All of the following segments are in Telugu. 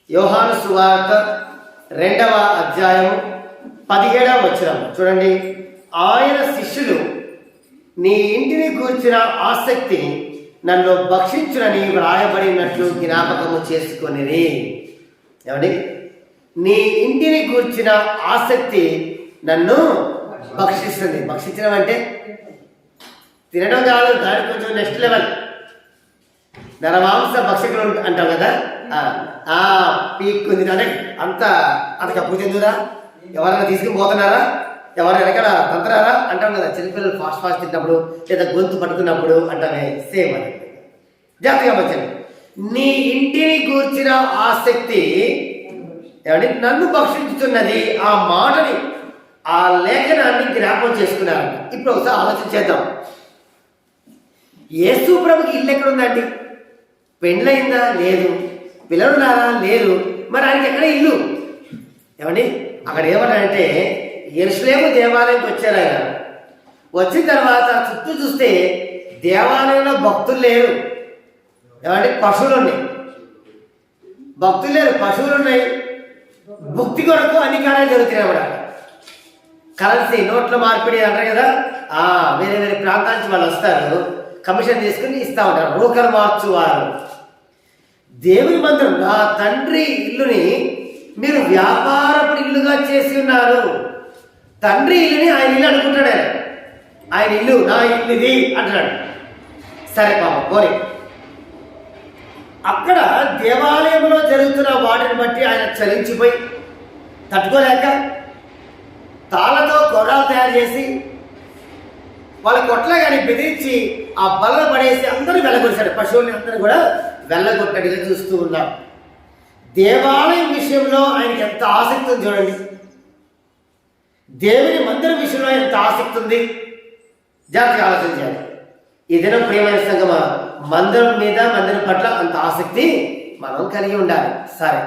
యోహాను సువార్త 2వ అధ్యాయము 17వ వచనం చూడండి. ఆయన శిష్యులు నీ ఇంటిని గూర్చిన ఆసక్తిని నన్ను భక్షించునని వ్రాయబడినట్లు జ్ఞాపకము చేసుకొనిరి. ఏమండి, నీ ఇంటిని గూర్చిన ఆసక్తి నన్ను భక్షిస్తుంది. భక్షించడం అంటే తినడం కాదు, దాని కొంచెం నెక్స్ట్ లెవెల్. నరమాంస భక్షకులు అంటాం కదా, పీక్కుంది అంటే అంత కప్పు చెందురా, ఎవరైనా తీసుకుని పోతున్నారా, ఎవరైనా వెనకాల తంతరారా అంటాం కదా. చిన్నపిల్లలు ఫాస్ట్ తింటప్పుడు లేదా గొంతు పట్టుకున్నప్పుడు అంటామే, సేమ్ అని. జాగ్రత్తగా వచ్చండి. నీ ఇంటిని గూర్చిన ఆసక్తి ఏమంటే నన్ను భక్షించుతున్నది. ఆ మాటని, ఆ లేఖనాన్ని జ్ఞాపకం చేసుకున్నారంట. ఇప్పుడు ఒకసారి ఆలోచన చేద్దాం. యేసు ప్రభుకి ఇల్లు ఎక్కడ ఉందండి? పెండ్లయిందా? లేదు. పిల్లలున్నారా? లేరు. మరి ఆయనకి ఎక్కడ ఇల్లు? ఏమండి, అక్కడ ఏమంటారంటే యెరూషలేము దేవాలయంకి వచ్చారు. ఆయన వచ్చిన తర్వాత చుట్టూ చూస్తే దేవాలయంలో భక్తులు లేరు. ఏమంటే పశువులు ఉన్నాయి. భక్తులు లేరు, పశువులు ఉన్నాయి. భక్తి కొరకు అన్ని కార్యాలు జరుగుతున్నాయి. అక్కడ కరెన్సీ నోట్ల మార్పిడి అంటారు కదా, వేరే వేరే ప్రాంతాల నుంచి వాళ్ళు వస్తారు, కమిషన్ తీసుకుని ఇస్తా ఉంటారు, బ్రోకర్ మార్చు వారు. దేవుని మందిరం, నా తండ్రి ఇల్లుని మీరు వ్యాపారపు ఇల్లుగా చేసి ఉన్నారు. తండ్రి ఇల్లుని ఆయన ఇల్లు అనుకుంటాడు. ఆయన ఇల్లు నా ఇల్లు ఇది అంటున్నాడు. సరే పాపం పోనీ. అక్కడ దేవాలయంలో జరుగుతున్న వాటిని బట్టి ఆయన చలించిపోయి తట్టుకోలేక తాళతో కొర్రాలు తయారు చేసి వాళ్ళ కొట్లా కానీ బెదిరించి ఆ బల్ల పడేసి అందరూ వెళ్ళగొట్టాడు. పశువుల్ని అందరూ కూడా వెళ్ళగొట్టడిగా చూస్తూ ఉన్నాం. దేవాలయం విషయంలో ఆయనకి ఎంత ఆసక్తి ఉంది చూడండి. దేవుని మందిరం విషయంలో ఎంత ఆసక్తి ఉంది, జాగ్రత్తగా ఆలోచన చేయాలి. ఈ దినం ప్రియమైన సంగమ, మందిరం మీద, మందిరం పట్ల అంత ఆసక్తి మనం కలిగి ఉండాలి. సరే,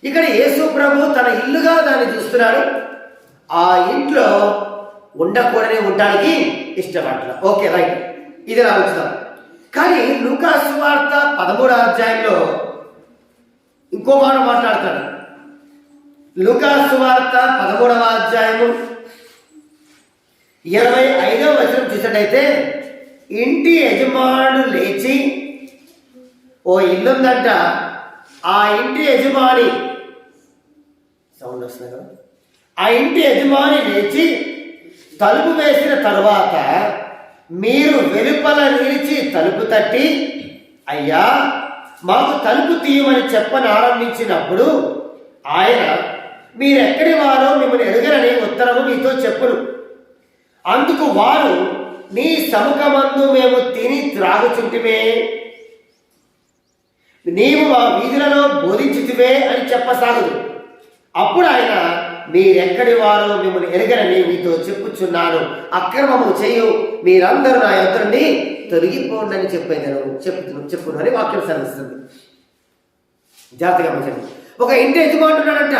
ఇక్కడ యేసు ప్రభు తన ఇల్లుగా దాన్ని చూస్తున్నాడు. ఆ ఇంట్లో ఉండకూడని ఉండడానికి ఇష్టపడతాడు. ఓకే, రైట్, ఇది ఆలోచిద్దాం. కానీ లూకా సువార్త 13వ అధ్యాయంలో ఇంకో మాట మాట్లాడతాడు. లూకా సువార్త 13వ అధ్యాయము 25వ వచనం చూసినట్టయితే, ఇంటి యజమానుడు లేచి, ఓ ఇల్లుందంట, ఆ ఇంటి యజమాని సౌండ్ వస్తుంది కదా, ఆ ఇంటి యజమాని లేచి తలుపు వేసిన తరువాత మీరు వెలుపల నిలిచి తలుపు తట్టి, అయ్యా మాకు తలుపు తీయమని చెప్పని ఆరంభించినప్పుడు ఆయన మీరెక్కడి వారో మిమ్మల్ని ఎరుగరని ఉత్తరము మీతో చెప్పును. అందుకు వారు, నీ సముఖమందు మేము తిని త్రాగుచుంటిమే, నీవు మా వీధులలో బోధించుతివే అని చెప్పసాగదు. అప్పుడు ఆయన, మీరెక్కడి వారో మిమ్మల్ని ఎరగరని మీతో చెప్పుచున్నాను, అక్రమము చేయు మీరందరూ నా యొద్ద నుండి తొలగిపోండి అని చెప్పును అని వాక్యం సరిస్తుంది. జాగ్రత్తగా మంచి. ఒక ఇంటి యజమానుడు ఉన్నాడంట.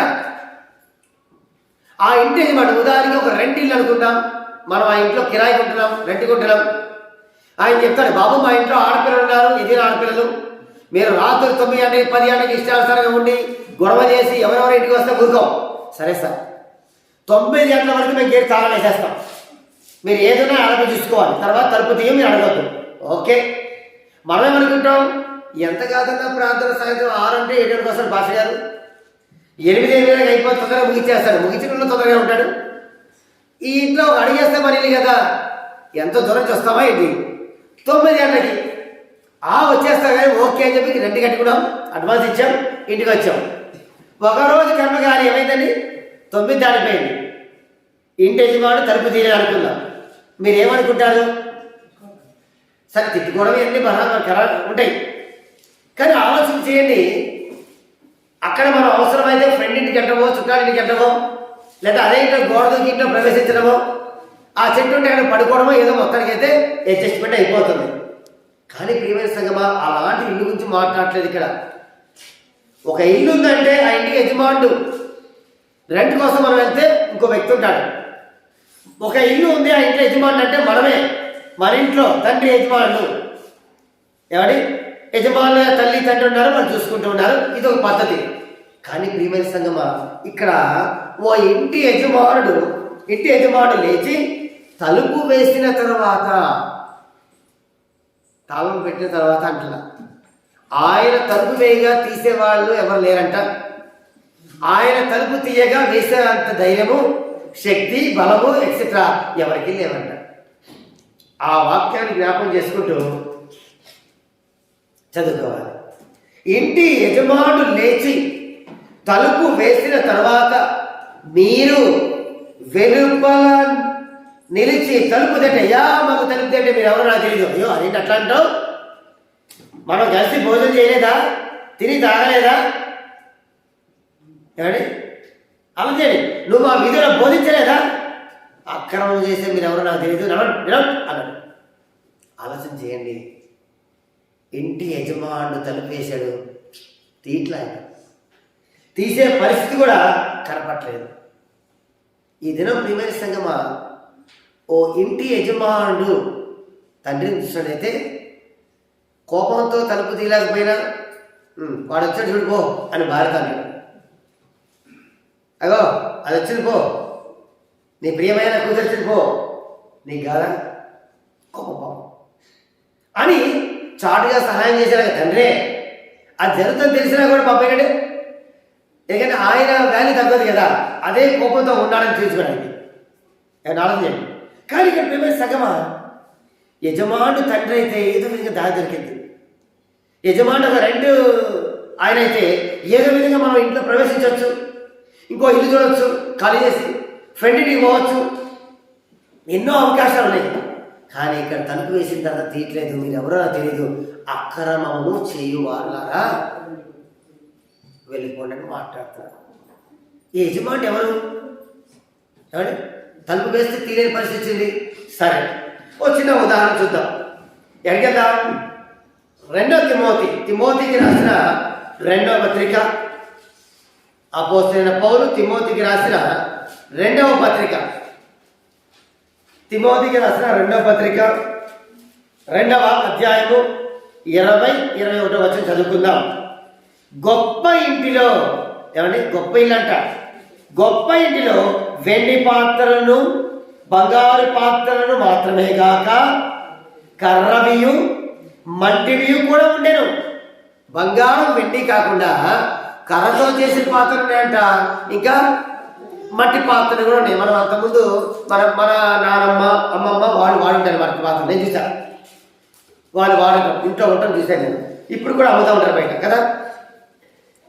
ఆ ఇంటి యజమానుడు ఉదాహరణకి ఒక రెంట్ ఇల్లు అనుకుందాం. మనం ఆ ఇంట్లో కిరాయి కొంటున్నాం, రెంట్ కొంటున్నాం. ఆయన చెప్తాడు, బాబు మా ఇంట్లో ఆడపిల్లలు ఉన్నారు, ఎదిగిన ఆడపిల్లలు, మీరు రాత్రి 9 గంటలకి 10 గంటలకి ఇష్టానుసారంగా ఉండి గొడవ చేసి ఎవరెవరు ఇంటికి వస్తే ఊరుకోం. సరే సార్, 9 గంటల వరకు మేము గేట్ తాళం వేసేస్తాం, మీరు ఏదైనా అడగ చూసుకోవాలి, తర్వాత తలుపు తీయం మీరు అడగద్దు. ఓకే, మనం ఏమనుకుంటాం, ఎంత కాదన్నా ప్రార్థన సాయంత్రం 6 అంటే 7 గంటలకు వస్తాడు భాష గారు, 8 అయిపోయి తొందరగా ముగించేస్తాడు, ముగించడంలో తొందరగా ఉంటాడు. ఈ ఇంట్లో ఒక అడిగేస్తే మరి కదా, ఎంతో దూరం నుంచి వస్తామా ఏంటి, 9 గంటలకి వచ్చేస్తా కానీ ఓకే అని చెప్పి రెంట్ కట్టుకున్నాం, అడ్వాన్స్ ఇచ్చాం, ఇంటికి వచ్చాం. ఒకరోజు కర్మ కానీ ఏమైందండి, 9 దాటిపోయింది, ఇంటి యజమానుడు తలుపు తీయాలి అనుకుందాం. మీరేమనుకుంటారు? సరే, తిట్టుకోవడం ఇవన్నీ బరాబర్ ఉంటాయి, కానీ ఆలోచన చేయండి. అక్కడ మనం అవసరమైతే ఫ్రెండ్ ఇంటికి వెళ్ళవో, చుట్టాలింటికి వెళ్ళవో, లేదా అదే ఇంట్లో గోడ దూకి ఇంట్లో ప్రవేశించడమో, ఆ చెట్టు ఉంటే అక్కడ పడుకోవడమో, ఏదో మొత్తానికి అయితే అడ్జస్ట్మెంట్ అయిపోతుంది. కానీ ప్రియమైన సంగమా, అలాంటి ఇల్లు గురించి మాట్లాడలేదు ఇక్కడ. ఒక ఇల్లు ఉందంటే ఆ ఇంటికి యజమానుడు, రెంట్ కోసం మనం వెళ్తే ఇంకో వ్యక్తి ఉంటాడు. ఒక ఇల్లు ఉంది, ఆ ఇంట్లో యజమానుడు అంటే మనమే, మన ఇంట్లో తండ్రి యజమానుడు. ఎవడి యజమానులు తల్లి తండ్రి ఉన్నారు, వాళ్ళు చూసుకుంటూ ఉన్నారు. ఇది ఒక పద్ధతి. కానీ ప్రియమైన సంగమా, ఇక్కడ ఓ ఇంటి యజమానుడు లేచి తలుపు వేసిన తర్వాత, తాళం పెట్టిన తర్వాత అంటున్నా, ఆయన తలుపు వేయగా తీసేవాళ్ళు ఎవరు లేరంట. ఆయన తలుపు తీయగా వేసేంత ధైర్యము, శక్తి, బలము ఎక్సెట్రా ఎవరికి లేవంట. ఆ వాక్యాన్ని జ్ఞాపకం చేసుకుంటూ చదువుకోవాలి. ఇంటి యజమానుడు లేచి తలుపు వేసిన తర్వాత మీరు వెలుపల నిలిచి తలుపు తట్టయ్యా మాకు తలుపు తట్టే, మీరు ఎవరో నాకు తెలియదు. అయ్యో అదేంటి అట్లా అంటావు? మనం కలిసి భోజనం చేయలేదా? తిని తాగలేదా? ఏమండి అలా చేయండి. నువ్వు మా వీధిలో బోధించలేదా? అక్రమం చేస్తే మీరు ఎవరో నాకు తెలియదు అన్నాడు. ఆలోచన చేయండి. ఇంటి యజమానుడు తలుపు వేశాడు, తీట్లా తీసే పరిస్థితి కూడా కనపట్లేదు. ఈ దినం ప్రియమైన సంగమా, ఓ ఇంటి యజమానుడు తండ్రిని చూసినట్టయితే కోపంతో తలుపు తీయలేకపోయినా వాడు వచ్చాడు చూడు పో అని భార్య అన్నాడు. అగో అది వచ్చింది పో, నీ ప్రియమైన కూతురు వచ్చింది పో, నీకు కాదా కోపం అని చాటుగా సహాయం చేశాడు తండ్రే. అది జరుగుతుంది తెలిసినా కూడా పాపం ఏంటంటే, ఎందుకంటే ఆయన వాల్యూ తగ్గదు కదా, అదే కోపంతో ఉండాలని తెలుసుకోవడానికి ఆలోచించండి. కానీ ఇక్కడ ప్రేమ సగమా, యజమానుడు తండ్రి అయితే ఏదో విధంగా దారి దొరికింది. యజమానుడు ఒక రెండు ఆయన అయితే ఏదో విధంగా మనం ఇంట్లో ప్రవేశించవచ్చు, ఇంకో ఇల్లు చూడవచ్చు, ఖాళీ చేసి ఫ్రెండ్ని పోవచ్చు, ఎన్నో అవకాశాలు ఉన్నాయి. కానీ ఇక్కడ తలుపు వేసిన తర్వాత తీయట్లేదు, మీరు ఎవరో తెలియదు, అక్రమము చేయువారులారా వెళ్ళిపోండి అని మాట్లాడతారు. ఈ యజమానుడు ఎవరు? ఏమండి తలుపు వేస్తే తీయని పరిస్థితి వచ్చింది. సరే, ఓ చిన్న ఉదాహరణ చూద్దాం. ఎక్కడికెళ్దాం? 2 తిమోతికి రాసిన 2వ పత్రిక. అపోస్తలుడైన పౌలు తిమోతికి రాసిన 2వ పత్రిక. తిమోతికి రాసిన 2వ పత్రిక 2వ అధ్యాయము 20-21 వచనం చదువుకుందాం. గొప్ప ఇంటిలో, ఏమండి గొప్ప ఇల్లు అంట, గొప్ప ఇంటిలో వెండి పాత్రలను బంగారు పాత్రలను మాత్రమే గాక కర్రవియు మట్టివియు కూడా ఉండెను. బంగారం వెండి కాకుండా కర్రతో చేసిన పాత్రలు ఉన్నాయంట, ఇంకా మట్టి పాత్రలు కూడా ఉన్నాయి. మనం అంతకుముందు మన నానమ్మ అమ్మమ్మ వాళ్ళు వాడుంటారు మట్టి పాత్రలు, నేను చూసాను, వాళ్ళు వాడటం ఇంట్లో ఉండటం చూశాను నేను. ఇప్పుడు కూడా అమ్ముతూ ఉంటారు బయట కదా,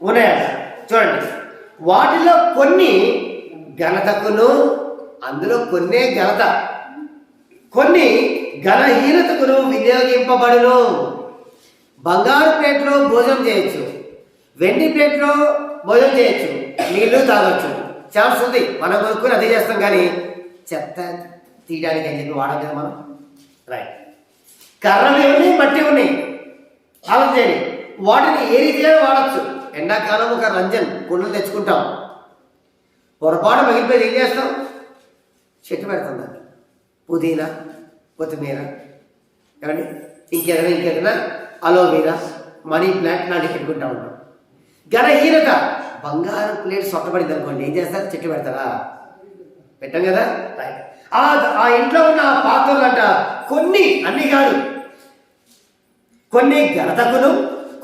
ఉన్నాయంట. చూడండి, వాటిలో కొన్ని ఘనతకును, అందులో కొన్నే ఘనత, కొన్ని ఘనహీనతకును వినియోగింపబడును. బంగారు ప్లేట్లో భోజనం చేయొచ్చు, వెండి ప్లేట్లో భోజనం చేయొచ్చు, నీళ్లు తాగొచ్చు, ఛాన్స్ ఉంది. మనం కొనుక్కొని అదే చేస్తాం, కానీ చెత్త తీయడానికి అని చెప్పి వాడదు కదా మనం. రైట్, కర్రలు ఉన్నాయి, మట్టి ఉన్నాయి, ఆలోచన వాటిని ఏ రీతిగా వాడచ్చు. ఎండాకాలం ఒక రంజన్ కుండలు తెచ్చుకుంటాం, పొరపాటు పగిలిపోయి ఏం చేస్తాం? చెట్టు పెడతాం, దాన్ని పుదీనా, కొత్తిమీర, ఏమండి ఇంకేదైనా అలోవీరా, మనీ ప్లాంట్ లాంటివి పెట్టుకుంటా ఉంటాం. ఘనహీనత, బంగారం ప్లేట్ సొట్టబడింది అనుకోండి, ఏం చేస్తారు? చెట్టు పెడతారా? పెట్టాం కదా. రైట్, ఆ ఇంట్లో ఉన్న పాత్రలు అంట కొన్ని, అన్ని కాదు, కొన్ని ఘనతకును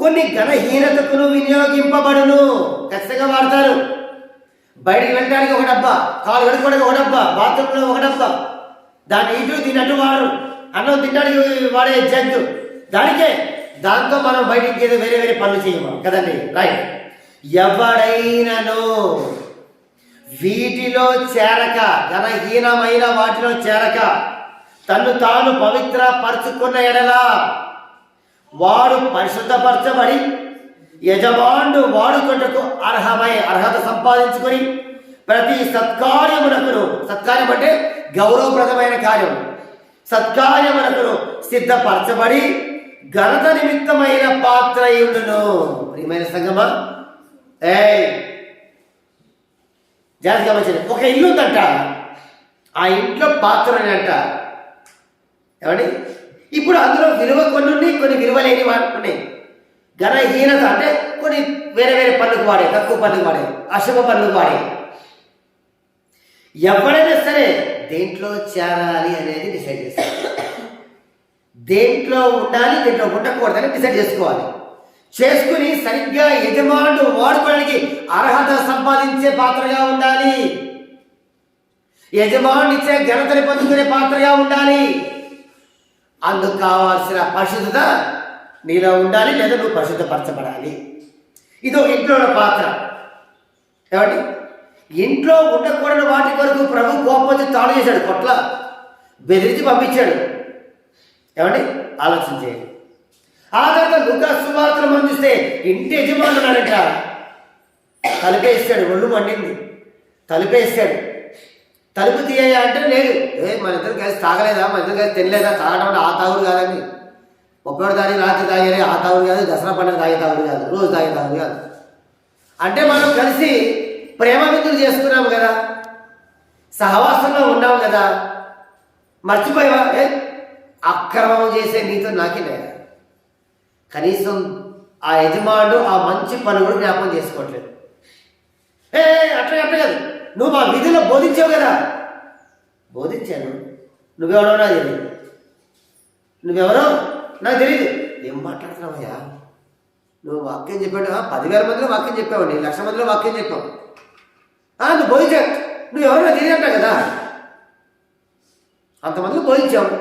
కొన్ని ఘనహీనతకును వినియోగింపబడును. ఖచ్చితంగా వాడతారు. బయటికి వెళ్ళడానికి ఒక డబ్బా, కాలు కడుక్కోవడానికి ఒక డబ్బా, బాత్రూంలో ఒక డబ్బా, దాన్ని ఇటు తిన్నట్టు వాడు, అన్నం తినడానికి వాడే జగ్గు, దాంతో మనం బయటికి ఏదో వేరే వేరే పనులు చేయము కదండి. రైట్, ఎవడైనను వీటిలో చేరక, ఘనహీనమైన వాటిలో చేరక తన్ను తాను పవిత్ర పరుచుకున్న ఎడలా వాడు పరిశుద్ధపరచబడి యజమానుడు వాడుకొంటకు అర్హత సంపాదించుకొని ప్రతి సత్కార్యమునకును, సత్కార్యం అంటే గౌరవప్రదమైన కార్యం, సత్కార్యమునకును సిద్ధపరచబడి ఘనత నిమిత్తమైన పాత్ర అయ్యుండును. ప్రియమైన సంగమా, జాగ్రత్తగా గమనించండి. ఒక ఇల్లు ఉందంట, ఆ ఇంట్లో పాత్రలు అంట, ఏమండి ఇప్పుడు అందులో విలువ కొన్ని ఉన్నాయి, కొన్ని విలువ లేని ఉన్నాయి. ఘనహీనత అంటే కొన్ని వేరే వేరే పనులకు వాడే, తక్కువ పనులకు వాడే, అశుభ పనులకు వాడే. ఎవరైనా సరే దేంట్లో చేరాలి అనేది డిసైడ్ చేసుకోవాలి. దేంట్లో ఉండాలి, దేంట్లో ఉండకూడదని డిసైడ్ చేసుకోవాలి. చేసుకుని సరిగ్గా యజమానుడు వాడుకోవడానికి అర్హత సంపాదించే పాత్రగా ఉండాలి. యజమానుడు ఇచ్చే ఘనతని పొందుకునే పాత్రగా ఉండాలి. అందుకు కావాల్సిన పరిశుద్ధత నీలో ఉండాలి, లేదా నువ్వు పరిశుద్ధపరచబడాలి. ఇది ఒక ఇంట్లో పాత్ర. ఏమండి, ఇంట్లో ఉండకూడని వాటి కొరకు ప్రభు కోపం తాడు చేశాడు, కొట్ల బెదిరించి పంపించాడు. ఏమండి, ఆలోచన చేయండి. ఆ తర్వాత లూకా సువార్తను మనం చూస్తే ఇంటి యజమానులు ఉన్నాడంట, తలుపేస్తాడు. ఒళ్ళు మండింది, తలుపేస్తాడు. తలుపు తీయ అంటే లేదు. మన ఇద్దరు కలిసి తాగలేదా, మన ఇద్దరు కలిసి తినలేదా? తాగడం అంటే ఆ తాగుడు కాదండి. 31 తారీఖు రాత్రి తాగేది ఆ తాగుడు కాదు, దసరా పండుగ తాగే తాగుడు కాదు, రోజు తాగే తాగుడు కాదు. అంటే మనం కలిసి ప్రేమ విందులు చేసుకున్నాం కదా, సహవాసంలో ఉన్నాం కదా, మర్చిపోయావా? అక్రమం చేసే నీతో నాకే లేదా? కనీసం ఆ యజమానుడు ఆ మంచి పనులు కూడా జ్ఞాపకం చేసుకోవట్లేదు. అట్లా కాదు, నువ్వు మా విధిలో బోధించావు కదా. బోధించాను, నువ్వెవరో నాకు తెలియదు. నువ్వెవరో నాకు తెలియదు. ఏం మాట్లాడుతున్నావయ్యా? నువ్వు వాక్యం చెప్పాడు, 10,000 మందిలో వాక్యం చెప్పావండి, 1,00,000 మందిలో వాక్యం చెప్పావు. నువ్వు బోధించావు, నువ్వెవరో నాకు తెలియదంటా కదా. అంతమందిలో బోధించావు,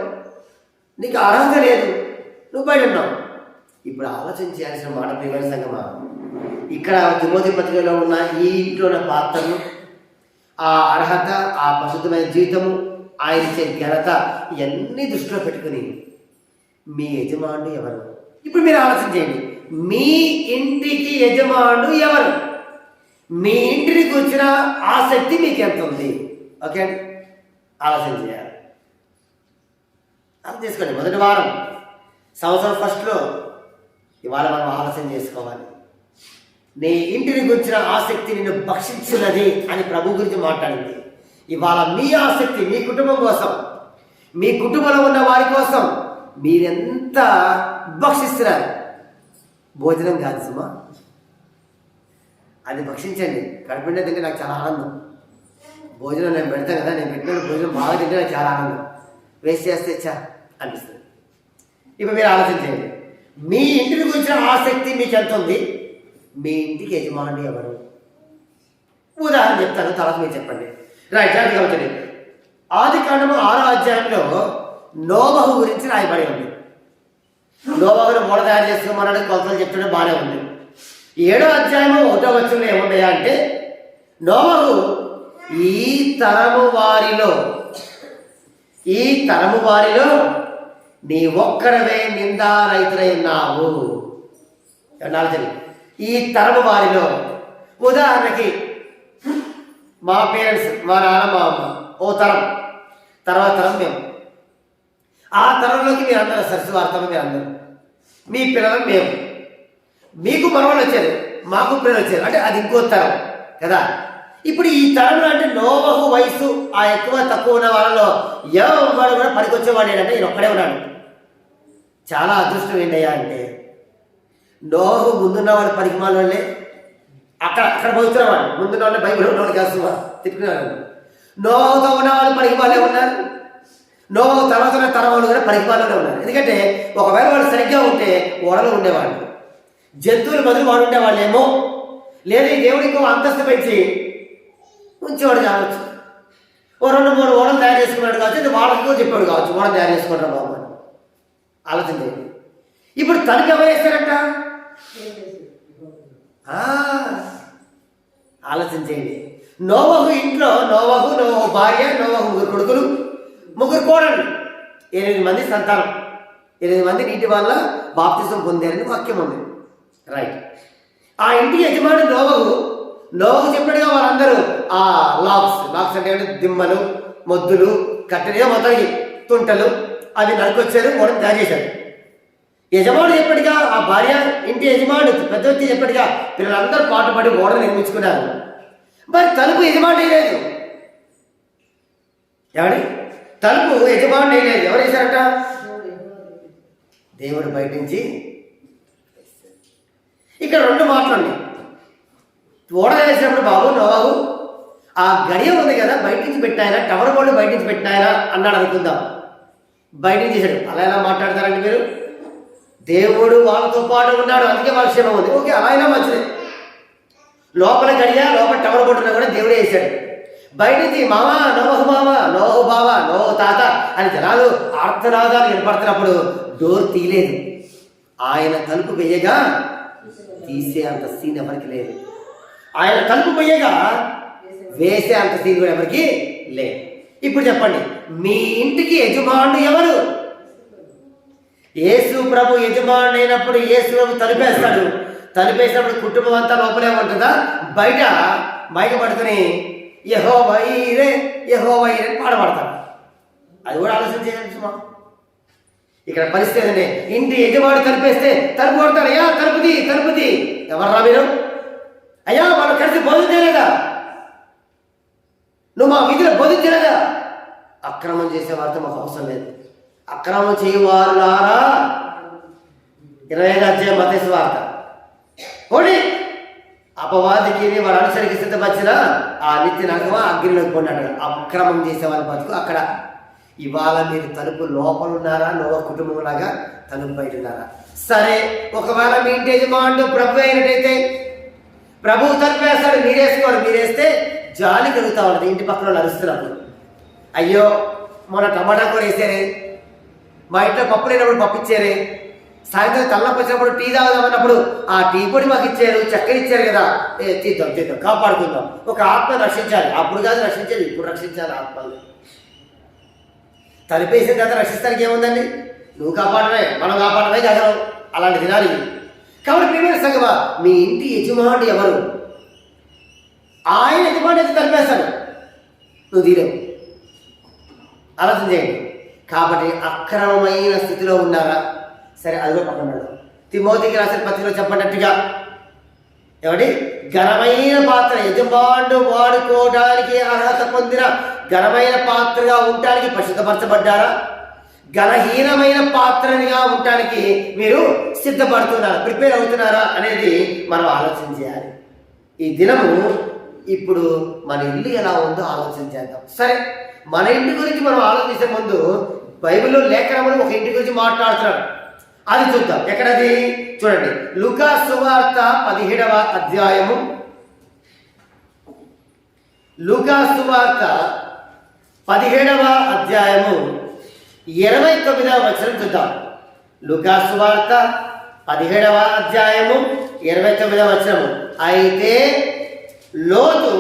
నీకు అర్హత లేదు, నువ్వు బయట ఉన్నావు. ఇప్పుడు ఆలోచన చేయాల్సిన మాట ప్రియమైన సంగమా, ఇక్కడ తిమోతి పత్రికలో ఉన్న ఈ ఇంట్లో ఉన్న పాత్రలు, ఆ అర్హత, ఆ పరిశుద్ధమైన జీవితము, ఆయన ఇచ్చే ఘనత, ఇవన్నీ దృష్టిలో పెట్టుకుని మీ యజమానుడు ఎవరు? ఇప్పుడు మీరు ఆలోచన చేయండి. మీ ఇంటికి యజమానుడు ఎవరు? మీ ఇంటిని కూర్చున్న ఆసక్తి మీకు ఎంత ఉంది? ఓకే అండి, ఆలోచన చేయాలి. అర్థం చేసుకోండి. మొదటి వారం సంవత్సరం ఫస్ట్లో ఇవాళ మనం ఆలోచన చేసుకోవాలి. నీ ఇంటిని గురించిన ఆసక్తి నిన్ను భక్షించున్నది అని ప్రభు గురించి మాట్లాడింది. ఇవాళ మీ ఆసక్తి మీ కుటుంబం కోసం, మీ కుటుంబంలో ఉన్న వారి కోసం మీరెంత భక్షిస్తున్నారు? భోజనం కాదు సుమా, అది భక్షించండి. కడుపుండే తింటే నాకు చాలా ఆనందం. భోజనం నేను పెడతాను కదా, నేను పెట్టిన భోజనం బాగా తింటే నాకు చాలా ఆనందం. వేస్ట్ చేస్తే చా అనిపిస్తుంది. ఇప్పుడు మీరు ఆలోచన చేయండి. మీ ఇంటిని గురించిన ఆసక్తి మీకు ఎంత ఉంది? మీ ఇంటికి యజమానుడు ఎవరు? ఉదాహరణ చెప్తాను, తర్వాత మీరు చెప్పండి. రైట్, కాబట్టి ఆదికాండము 6వ అధ్యాయంలో నోవహు గురించి రాయబడి ఉంది. నోవహును ఓడ తయారు చేసుకోమన్నాడు, కొలతలు చెప్తుంటే బాగానే ఉంది. 7వ అధ్యాయము 1వ వచనంలో ఏమున్నాయా అంటే, నోవహు ఈ తరము వారిలో నీ ఒక్కడవే నిందారహితుడై ఉన్నావు. ఈ తరము వారిలో, ఉదాహరణకి మా పేరెంట్స్, మా నాన్న, మా అమ్మ ఓ తరం, తర్వాత తరం మేము. ఆ తరంలోకి మీరు అందరూ సరస్వార్థం, మీరు అందరూ మీ పిల్లలు మేము. మీకు మనవాళ్ళు వచ్చారు, మాకు పిల్లలు వచ్చారు, అంటే అది ఇంకో తరం కదా. ఇప్పుడు ఈ తరంలో అంటే నోవహు వయసు ఆ ఎక్కువ తక్కువ ఉన్న వాళ్ళలో ఎవరు కూడా పనికొచ్చేవాడు ఏంటంటే ఈయన ఒక్కడే ఉన్నాడు. చాలా అదృష్టం ఏంటయ్యా అంటే, నోవహు ముందున్న వాళ్ళు పనికిమాల వాళ్ళే, అక్కడ పోతున్న వాళ్ళు ముందున్న వాళ్ళు బైబిల్ ఉన్నవాళ్ళు కాదు తిప్పుకునేవాళ్ళు. నోవహుతో ఉన్న వాళ్ళు పనికిమాలే ఉన్నారు, నోవహు తర్వాత తరం వాళ్ళు కూడా పనికిమాలనే ఉన్నారు. ఎందుకంటే ఒకవేళ వాళ్ళు సరిగ్గా ఉంటే ఓడలో ఉండేవాళ్ళు, జంతువులు బదులు వాడు ఉండేవాళ్ళేమో, లేదా ఈ దేవుడికి అంతస్తు పెంచి ఉంచేవాడు కావచ్చు. ఓ 2-3 ఓడలు తయారు చేసుకున్నాడు కావచ్చు, ఇది వాళ్ళకు చెప్పాడు కావచ్చు, ఓడలు తయారు చేసుకుంటారు బాబు అని. ఆలోచన చేయండి. ఇప్పుడు తనకి ఎవరు వేస్తారంట? ఆలోచన చేయండి. నోవహు ఇంట్లో నోవహు భార్య, నోవహు 3 కొడుకులు, 3 కోడళ్ళు, 8 మంది సంతానం. 8 మంది నీటి వల్ల బాప్తిజం పొందారని వాక్యం ఉంది. రైట్. ఆ ఇంటికి యజమాని నోవహు చెప్పినట్టుగా వాళ్ళందరూ ఆ లాక్స్ అంటే దిమ్మలు, మొద్దులు, కట్టెలు, మొత్తానికి తుంటలు అవి నడుకొచ్చారు, ఓడని తయారు చేశారు. యజమానుడు చెప్పటిగా, ఆ భార్య ఇంటి యజమానుడు పెద్ద వ్యక్తి చెప్పటిగా పిల్లలందరూ పాటుపడి ఓడను నిర్మించుకున్నారు. మరి తలుపు యజమానుడు లేదు. ఏమండి, తలుపు యజమానుడు లేదు. ఎవరు వేశారట? దేవుడు బయట నుంచి. ఇక్కడ రెండు మాటలు ఉన్నాయి. ఓడ వేసినప్పుడు బాబు నోవాహు ఆ గడియ ఉంది కదా, బయట నుంచి పెట్టినాయన, టవర్ బోర్డు బయట నుంచి పెట్టినాయన అన్నాడు అనుకుందాం. బయట నుంచి చేశాడు. అలా ఎలా మాట్లాడతారండి మీరు? దేవుడు వాళ్ళతో పాటు ఉన్నాడు, అందుకే వాళ్ళ క్షేమం ఉంది. ఓకే, అలా అయినా మంచిదే. లోపల గడియ, లోపల టవర్ బోర్డు ఉన్నా కూడా దేవుడే వేశాడు. బయట నుంచి మామా, నోహు మామ, నోహు బావ, నోహు తాత అని జనాలు ఆర్తనాదాలు వినపడుతున్నప్పుడు డోర్ తీయలేదు. ఆయన తలుపు వేయగా తీసే అంత సీన్ ఎవరికి లేదు. ఆయన తలుపు వేయగా వేసే అంత సీన్ కూడా ఎవరికి లేదు. ఇప్పుడు చెప్పండి, మీ ఇంటికి యజమానుడు ఎవరు? యేసు ప్రభు యజమానుడు అయినప్పుడు యేసు ప్రభు తలుపేస్తాడు. తలుపేసినప్పుడు కుటుంబం అంతా లోపలే ఉంటుందా? బయట మైక పడుకుని యెహోవా ఈరే యెహోవా ఈరే పాడబడతాడు. అది కూడా ఆలోచన చేయాలి సుమా. ఇక్కడ పరిస్థితి ఏంటంటే, ఇంటి యజమానుడు తలుపేస్తే తలుపు కొడతాడు. అయ్యా తలుపుది ఎవర్రా మీరు? అయ్యా వాళ్ళు కలిసి బోధించలేదా? నువ్వు మా విధిలో బోధించలేదా? అక్రమం చేసేవారితో మాకు అవసరం లేదు. అక్రమం చేయవారులారా 25వ అధ్యాయం మత్తయి వార్త. పోనీ అపవాదికి వారు అనుసరికి సిద్ధపరిచిన ఆ నిత్య నరకమా అగ్నిలోకి కొన్నాడు. అక్రమం చేసే వాళ్ళ బతుకు అక్కడ. ఇవాళ మీరు తలుపు లోపల ఉన్నారా? నోవా కుటుంబం లాగా తలుపు బయట ఉన్నారా? సరే, ఒకవేళ మీ ఇంటి యజమానుడు ప్రభు అయినట్టయితే ప్రభువు తలుపు వేస్తాడు, మీరేసుకోవాలి. మీరేస్తే జాలి కలుగుతా ఉన్నది. ఇంటి పక్కన వాళ్ళు అరుస్తున్నప్పుడు, అయ్యో మొన్న టమాటా కూర వేసారే, మా ఇంట్లో పప్పు లేనప్పుడు పప్పు ఇచ్చారే, సాయంత్రం తలనొప్పి వచ్చినప్పుడు టీ తాగుదామన్నప్పుడు ఆ టీ పొడి మాకు ఇచ్చారు, చక్కెర ఇచ్చారు కదా, తీద్దాం కాపాడుకుందాం. ఒక ఆత్మ రక్షించాలి. అప్పుడు కాదు రక్షించేది, ఇప్పుడు రక్షించాలి ఆత్మల్ని. తలిపేసిన తర్వాత రక్షిస్తానికి ఏముందండి? నువ్వు కాపాడమే, మనం కాపాడమే గగనం. అలాంటి దినాలు ఇవి. కాబట్టి ప్రియమైన సంగమా, మీ ఇంటి యజమానుడు ఎవరు? ఆయన యజమాని అయితే తలిపేస్తాడు, నువ్వు తీరేవు. ఆలోచన చేయండి. కాబట్టి అక్రమమైన స్థితిలో ఉన్నారా? సరే, అది కూడా పక్కన పెడదాం. తిమోతికి రాసిన పత్రికలో చెప్పినట్టుగా ఏమండి, ఘనమైన పాత్ర, యజమానుడు వాడుకోవడానికి అర్హత పొందిన ఘనమైన పాత్రగా ఉండటానికి పరిశుద్ధపరచబడ్డారా? ఘనహీనమైన పాత్రనిగా ఉండటానికి మీరు సిద్ధపడుతున్నారా, ప్రిపేర్ అవుతున్నారా అనేది మనం ఆలోచన చేయాలి. ఈ దినము ఇప్పుడు మన ఇల్లు ఎలా ఉందో ఆలోచన చేద్దాం. సరే, మన ఇంటి గురించి మనం ఆలోచించే ముందు బైబిల్లో లేఖనములు ఒక ఇంటి గురించి మాట్లాడుతున్నాడు. అది చూద్దాం. ఎక్కడది? చూడండి, లూకా సువార్త 17వ అధ్యాయము. లూకా సువార్త 17వ అధ్యాయము 29వ వచనం చూద్దాం. లూకా సువార్త 17వ అధ్యాయము 29వ వచనము. అయితే లోతు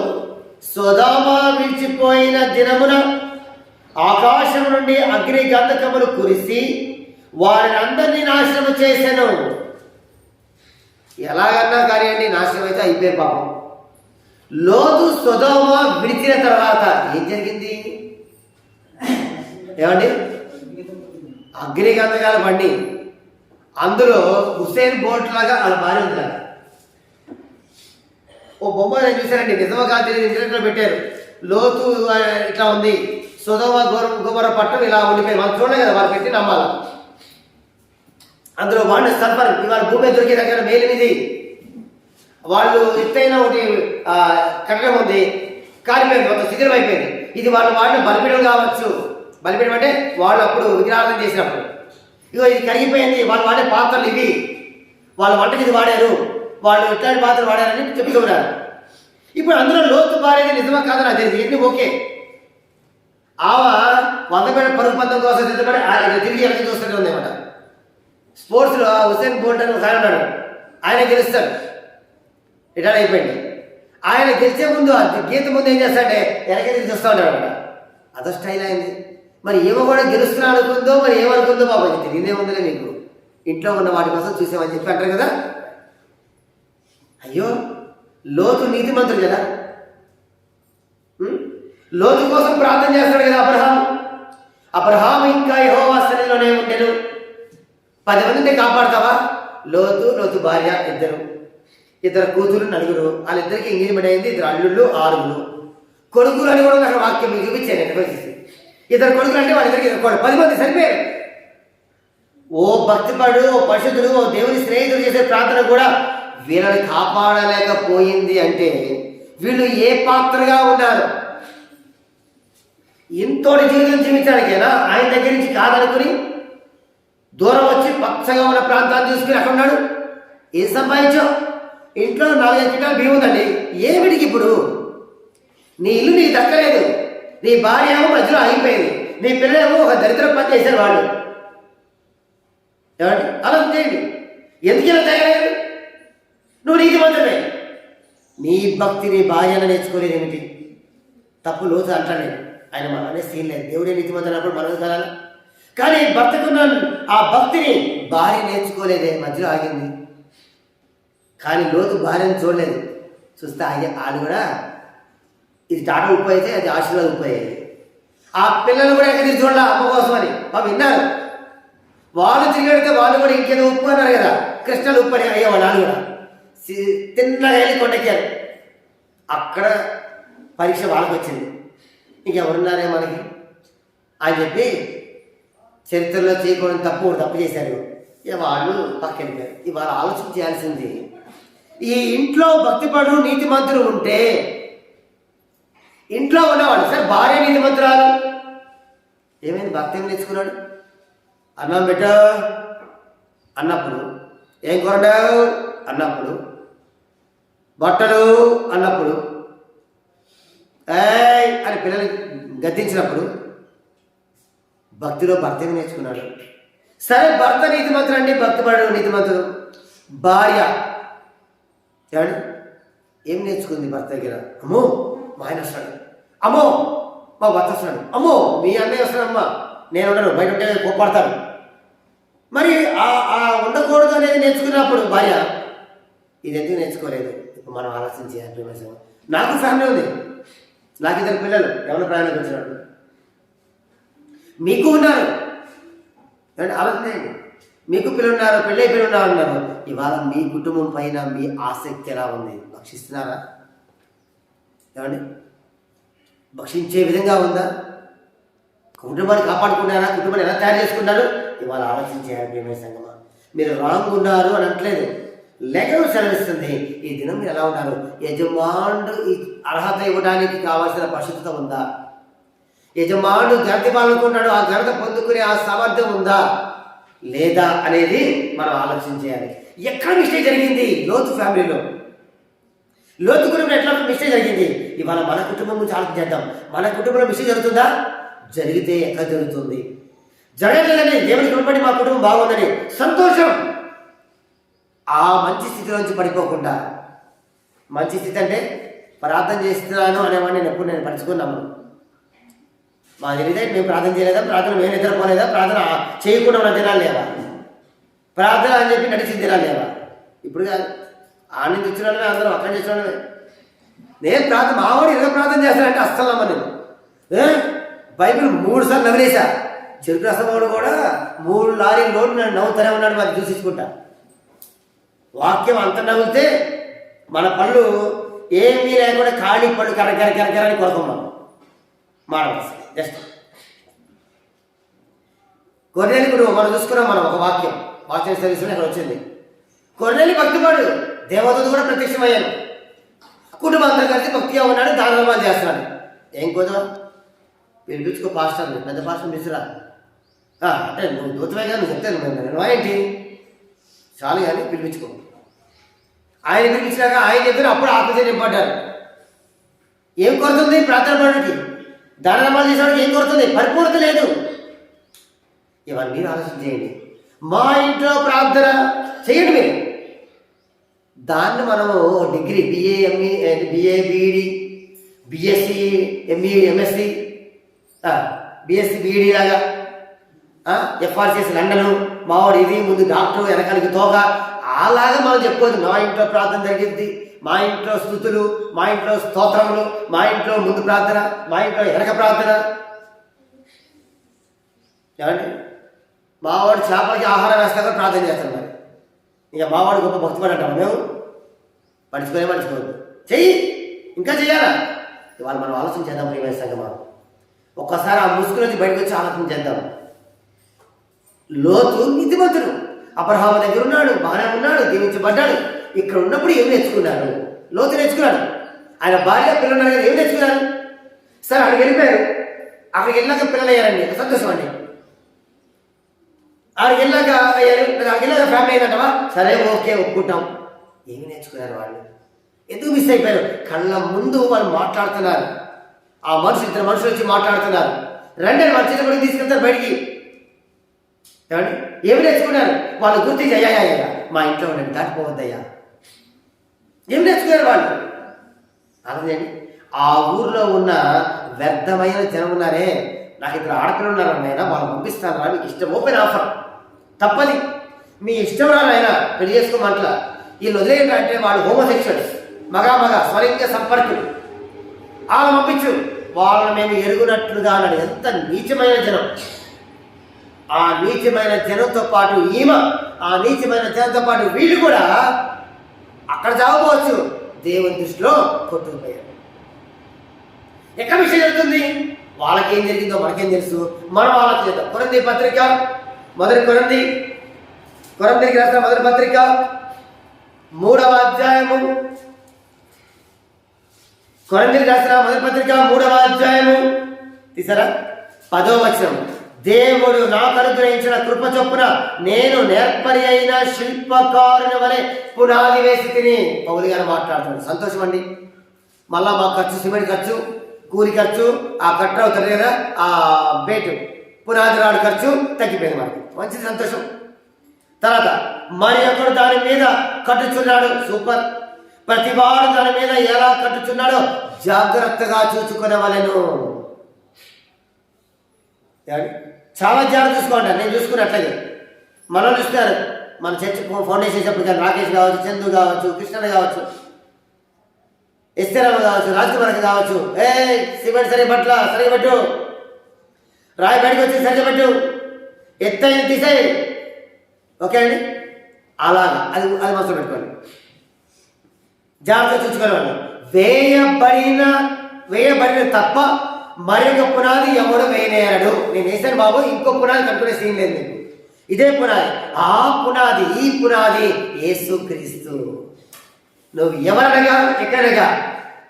సొదొమ విడిచిపోయిన దినమున ఆకాశం నుండి అగ్ని గంధకములు కురిసి వారిని అందరినీ నాశనం చేశాను. ఎలాగన్నా కానీ అండి, నాశనం అయితే అయిపోయి పాపం. లోతు సొదొమ విడిచిన తర్వాత ఏం జరిగింది ఏమండి? అగ్ని గంధకాల బండి, అందులో హుసేన్ బోల్ట్ లాగా వాళ్ళ భార్య ఉంది. ఓ బొమ్మ నేను చూశానండి, నిజమా కాదు తెలియదు, ఇంటర్నెట్లో పెట్టారు. లోతు ఇట్లా ఉంది, సొదొమ గొమొర్రా పట్టణం ఇలా ఉండిపోయింది. మనం చూడలే కదా, వాళ్ళు పెట్టి నమ్మాలి. అందులో వాళ్ళు సల్ఫర్ ఇవాళ భూమి దొరికే దగ్గర మేలిమిది, వాళ్ళు ఎత్తైన ఒకటి కట్టడం ఉంది, కాలిపోయింది, మొత్తం శిథిలం అయిపోయింది. ఇది వాళ్ళు వాడిన బలిపీడం కావచ్చు. బలిపీడం అంటే వాళ్ళు అప్పుడు విగ్రహార్థన చేసినప్పుడు. ఇగో ఇది కరిగిపోయింది, వాళ్ళు వాడే పాత్రలు ఇవి, వాళ్ళు వంటకి ఇది వాడారు, వాళ్ళు ఇట్లాంటి పాత్రలు వాడారని చెప్తూ ఉన్నారు. ఇప్పుడు అందులో లోతు భార్యది నిజమా కాదని నాకు తెలియదు. ఎన్ని ఓకే, ఆమె 100 మీటర్ పరుగు పందెం కోసం సిద్ధపడి తిరిగి వెనక్కి చూస్తూనే ఉందేమాట. స్పోర్ట్స్లో హుసేన్ బోల్ట్ అని ఒక ఆయన ఉన్నాడు, ఆయన గెలుస్తాడు, రిటైర్ అయిపోయింది. ఆయన గెలిచే ముందు గీత ముందు ఏం చేస్తాడంటే వెనక్కి చూస్తూ ఉంటాడు అనమాట. అదో స్టైల్ అయింది. మరి ఏమో కూడా గెలుస్తున్నా అనుకుందో, మరి ఏమనుకుందో బాబు తెలియదే ఉందిలే మీకు, ఇంట్లో ఉన్న వాటి కోసం చూసామని చెప్పి అంటారు కదా. అయ్యో, లోతు నీతిమంతుడు కదా, లోతు కోసం ప్రార్థన చేస్తాడు కదా అబ్రహాం ఇంకా యెహోవా సన్నిధిలోనే ఉండెను. 10 మందిని కాపాడతావా? లోతు భార్య, ఇద్దరు కూతురు, 4, వాళ్ళిద్దరికి ఎంగేజ్మెంట్ అయింది. 2 అల్లుళ్ళు, 6 కొడుకులు అని కూడా నాకు వాక్యం మీకు చూపించాను. ఇద్దరు కొడుకులు అంటే వాళ్ళిద్దరికి 10 మంది సరిపోయారు. ఓ భక్తిపడు, ఓ పరిశుద్ధుడు, ఓ దేవుని స్నేహితుడు చేసే ప్రార్థన కూడా వీళ్ళని కాపాడలేకపోయింది అంటే వీళ్ళు ఏ పాత్రగా ఉన్నారు? ఇంతోటి జీవితం జీవించడానికైనా ఆయన దగ్గర నుంచి కాదనుకుని దూరం వచ్చి పచ్చగా ఉన్న ప్రాంతాన్ని చూసుకుని అక్కడ ఉన్నాడు. ఏం సంపాదించావు? ఇంట్లో 4-5 క్వింటాల బియ్యం ఉందండి. ఏమిటికి ఇప్పుడు? నీ ఇల్లు నీకు దక్కలేదు, నీ భార్య ఏమో మధ్యలో ఆగిపోయింది, నీ పిల్లలేమో ఒక దరిద్ర పని చేశారు వాళ్ళు. ఏమండి అలా చేయండి. ఎందుకు ఇలా తయారయ్యారు? నువ్వు నీతిమంతుడే. నీ భక్తి నీ భార్యను నేర్చుకోలేదు ఏమిటి? తప్పు లోతు అంటాడు ఆయన. మననే సీన్ లేదు. దేవుడే నీతిమంతుడు అన్నప్పుడు మనం కలాలి. కానీ భర్తకున్న ఆ భక్తిని భార్య నేర్చుకోలేదే, మధ్యలో ఆగింది. కానీ లోతు భార్యను చూడలేదు. చూస్తే వాళ్ళు కూడా ఇది టాటా ఉప్పు అయితే అది ఆశీర్వాద ఉప్పు అయ్యేది. ఆ పిల్లలు కూడా ఎక్కడికి చూడాల అమ్మ కోసం అని విన్నారు. వాళ్ళు తిరిగడితే వాళ్ళు కూడా ఇంకేదో ఉప్పు అన్నారు కదా, కృష్ణలు ఉప్పు అని అయ్యేవాళ్ళు. వాళ్ళు కూడా తిన్నగా వెళ్ళి కొండెక్కారు. అక్కడ పరీక్ష వాళ్ళకి వచ్చింది. ఇంకెవరున్నారే మనకి అని చెప్పి చరిత్రలో చేయకూడని తప్పు చేశారు. ఇక వాళ్ళు పక్కెళ్ళిపోయారు. ఇవాళ ఆలోచన చేయాల్సింది, ఈ ఇంట్లో భక్తిపడు నీతిమంతులు ఉంటే ఇంట్లో ఉన్నవాడు సరే భార్య నీతిమంతురాలు ఏమైంది? భక్తి ఏం నేర్చుకున్నాడు? అన్నం పెట్ట అన్నప్పుడు, ఏం కొరడావు అన్నప్పుడు, బట్టలు అన్నప్పుడు, ఏయ్ అని పిల్లలు గద్దించినప్పుడు భక్తిలో భర్త ఏమి నేర్చుకున్నాడు? సరే భర్త నీతిమంతుడు అండి, భక్తిపడు నీతిమంతుడు. భార్య ఏమండి ఏం నేర్చుకుంది భర్త దగ్గర? అమ్మో మా ఆయన వస్తాడు, అమ్మో మా భర్త వస్తున్నాడు, అమ్మో మీ అన్నయ్య వస్తున్నాడమ్మా, నేను ఉండను, బయట ఉంటే కోప్పడతాను. మరి ఆ ఉండకూడదు అనేది నేర్చుకున్నప్పుడు భార్య ఇది ఎందుకు నేర్చుకోలేదు? ఇప్పుడు మనం ఆలోచించాలి. నాకు ఫ్యామిలీ ఉంది, నాకు 2 పిల్లలు, ఎవరు ప్రయాణం వచ్చినాడు, మీకు ఉన్నారు, ఆలోచించండి. మీకు పిల్లలు ఉన్నారు, పెళ్ళై పిల్లలు ఉన్నారు. ఇవాళ మీ కుటుంబం పైన మీ ఆసక్తి ఎలా ఉంది? భక్షిస్తున్నారా? ఏమండి భక్షించే విధంగా ఉందా? కుటుంబాన్ని కాపాడుకున్నారా? కుటుంబాన్ని ఎలా తయారు చేసుకున్నారు? ఇవాళ ఆలోచించారు. ప్రియమైన సంగమా, మీరు రాంగ్ ఉన్నారు అని అంటలేదు, లేఖనం సెలవిస్తుంది. ఈ దినం మీరు ఎలా ఉన్నారు? యజమానుడు అర్హత ఇవ్వడానికి కావాల్సిన పరిశుద్ధత ఉందా? యజమానుడు ఘనత ఇవ్వాలనుకుంటాడు, ఆ ఘనత పొందుకునే ఆ సామర్థ్యం ఉందా లేదా అనేది మనం ఆలోచన చేయాలి. ఎక్కడ మిస్టేక్ జరిగింది? లోతు ఫ్యామిలీలో, లోతు కుటుంబంలో ఎట్లా మిస్టేక్ జరిగింది? ఇవాళ మన కుటుంబం గురించి ఆలోచన చేద్దాం. మన కుటుంబంలో మిస్టేక్ జరుగుతుందా? జరిగితే ఎక్కడ జరుగుతుంది? జరగలేదని దేవుని కృపబడి మా కుటుంబం బాగుందని సంతోషం. ఆ మంచి స్థితిలోంచి పడిపోకుండా, మంచి స్థితి అంటే ప్రార్థన చేస్తున్నాను అనేవాడిని నేను ఎప్పుడు పడుచుకున్నాము. మా తెలియదే మేము ప్రార్థన చేయలేదా? ప్రార్థన మేము నిద్రపోలేదా? ప్రార్థన చేయకుండా ఉన్న దినాలు లేవా? ప్రార్థన అని చెప్పి నడిచిన దినాలు లేవా? ఇప్పుడు కాదు, ఆనంద ఇచ్చిన వాళ్ళమే అందరం, అక్కడ చేసిన వాళ్ళమే. నేను ప్రార్థన మావాడు ఇలా ప్రార్థన చేస్తానంటే అస్సలు నమ్మ. నేను బైబిల్ 3 సార్లు నవ్వేసా. చెరుకు రసవాడు కూడా 3 లారీ లోడ్ నన్ను నవ్వుతూనే ఉన్నాడు. మరి చూసించుకుంటా వాక్యం అంత నవ్వుతే మన పళ్ళు ఏమీ లేకుండా ఖాళీ పళ్ళు కరకరని కొడుకున్నాం మానవలసి. జస్ట్ కొర్నేలి ఇప్పుడు మనం చూసుకున్నాం. మనం ఒక వాక్యం సర్వీస్ అక్కడ వచ్చింది. కొర్నేలి భక్తిపడు, దేవదూత కూడా ప్రత్యక్షమయ్యాను. కుటుంబం అంతా కలిసి భక్తిగా ఉన్నాడు, దానధర్మాలు చేస్తున్నాడు. ఏం కుదవ పిలిపించుకో పాస్టర్ని, పెద్ద పాస్టర్ పిలుచురా. అంటే నువ్వు దూతమే కానీ నువ్వు చెప్తాను ఏంటి చాలు కానీ పిలిపించుకో. ఆయన పిలిపించినాక ఆయన ఇద్దరు అప్పుడు ఆత్మహత్య నింపడ్డారు. ఏం కొడుతుంది ప్రార్థన పడడానికి? దానధర్మాలు చేసేవాడికి ఏం కొడుతుంది? పరిపూర్ణత లేదు. ఇవన్నీ మీరు ఆలోచన చేయండి. మా ఇంట్లో ప్రార్థన చేయండి మీరు. దాన్ని మనము degree BA ME BA BEd BSc ME MSc BSc BEd లాగా FRCS లండను మావాడు ఇది ముందు డాక్టర్ వెనకాలకి తోక అలాగా మనం చెప్పుకోవద్దు. మా ఇంట్లో ప్రార్థన జరిగింది, మా ఇంట్లో స్తుతులు, మా ఇంట్లో స్తోత్రములు, మా ఇంట్లో ముందు ప్రార్థన, మా ఇంట్లో వెనక ప్రార్థన. ఏమండి మావాడు చేపలకి ఆహారం వేస్తాక ప్రార్థన చేస్తాను. మరి ఇక మావాడు గొప్ప భక్తిపడి అంటాము. మేము పడుచుకోవద్దు, చెయ్యి ఇంకా చెయ్యాలా? ఇవాళ మనం ఆలోచన చేద్దాం. ప్రియమైన సంగమా, ఒక్కసారి ఆ ముసుగు నుంచి బయటకు వచ్చి ఆలోచన చేద్దాం. లోతు నీతిమంతుడు, అబ్రహాము దగ్గర ఉన్నాడు, బాగానే ఉన్నాడు, దీవించబడ్డాడు. ఇక్కడ ఉన్నప్పుడు ఏం నేర్చుకున్నారు? లోతు నేర్చుకున్నాడు. ఆయన భార్య పిల్లలు ఉన్నారు కదా, ఏం నేర్చుకున్నారు? సరే అక్కడికి వెళ్ళిపోయారు. అక్కడికి వెళ్ళాక పిల్లలు అయ్యారండి, సంతోషం అండి. అక్కడికి వెళ్ళాక అయ్యారు, అక్కడికి వెళ్ళాక ఫ్యామిలీ అయిందంటవా? సరే ఓకే ఒప్పుకుంటాం. ఏమి నేర్చుకున్నారు వాళ్ళు? ఎందుకు మిస్ అయిపోయారు? కళ్ళ ముందు వాళ్ళు మాట్లాడుతున్నారు. ఆ మనుషులు, ఇద్దరు మనుషులు వచ్చి మాట్లాడుతున్నారు. రండి వాళ్ళు చిన్నప్పటికి తీసుకెళ్తారు బయటికి. ఏమి నేర్చుకున్నారు? వాళ్ళు గుర్తించి అయ్యా మా ఇంట్లో ఉండండి, దాటిపోవద్దయ్యా. ఏమి నేర్చుకున్నారు వాళ్ళు? అలాగే ఆ ఊర్లో ఉన్న వ్యర్థమైన జనం ఉన్నారే, నాకు ఇద్దరు ఆడపిల్లలు ఉన్నారన్నైనా వాళ్ళు పంపిస్తాను రా, మీకు ఇష్టం, ఓపెన్ ఆఫర్, తప్పది, మీ ఇష్టం రానైనా పెళ్లి చేసుకోమంటలా. వీళ్ళు వదిలేంటంటే వాళ్ళు హోమోసెక్షువల్స్, మగ స్వలింగ సంపర్కులు, వాళ్ళని పంపించు, వాళ్ళని మేము ఎరుగునట్లుగా అన్నాడు. ఎంత నీచమైన జనం! ఆ నీచమైన జనంతో పాటు ఈమె, ఆ నీచమైన జనంతో పాటు వీళ్ళు కూడా అక్కడ చావపోవచ్చు, దేవుని దృష్టిలో కొట్టుకుపోయారు. ఎక్కడ విషయం జరుగుతుంది? వాళ్ళకేం జరిగిందో మనకేం తెలుసు, మనం వాళ్ళకి చేద్దాం. కొరింథీ పత్రిక కొరింథీకి రాసిన మొదటి పత్రిక 3వ అధ్యాయము, కొరింథీకి రాసిన మొదటి పత్రిక 3వ అధ్యాయము తీసారా 10వ వచనం. దేవుడు నాకు అనుగ్రహించిన కృప చొప్పున నేను నేర్పరి అయిన శిల్పకారుని వలె పునాది వేసి తిని. పౌలు గారు మాట్లాడుతున్నాడు. సంతోషం అండి. మళ్ళా మా ఖర్చు, సిమెంట్ ఖర్చు, కూలి ఖర్చు, ఆ కట్టర్ అవుతుంది కదా, ఆ బేటు పునాది రాడు ఖర్చు తగ్గిపోయింది మనకి, మంచి సంతోషం. తర్వాత మరి ఒకడు దాని మీద కట్టుచున్నాడు, సూపర్. ప్రతివాడు దాని మీద ఎలా కట్టుచున్నాడో జాగ్రత్తగా చూసుకునేవాళ్ళను. చాలా జాగ్రత్త చూసుకోండి. నేను చూసుకున్నట్లయితే మనం చూస్తున్నారు, మన చర్చ్ ఫౌండేషన్ చేసేప్పుడు కానీ రాకేష్ కావచ్చు, చందు కావచ్చు, కృష్ణ కావచ్చు, ఎస్తేరామ కావచ్చు, రాజకుమార్ కావచ్చు, సిమెంట్ సరిగా పట్ల సరిగా పెట్టు, రాయి బయటకు వచ్చి సరిగా పెట్టు, ఎత్తైంది తీసేయి, ఓకే అండి. అలాగా అది మనసులో పెట్టుకోండి, జాగ్రత్తగా చూసుకోవాలి. వేయబడిన తప్ప మరొక పునాది ఎవడు వేయనేయడు. నేను వేసాను బాబు, ఇంకో పునాది కట్టుకునే సీన్ లేదు మీకు. ఇదే పునాది, ఆ పునాది, ఈ పునాది యేసుక్రీస్తు. నువ్వు ఎవరనగా ఎక్కడనగా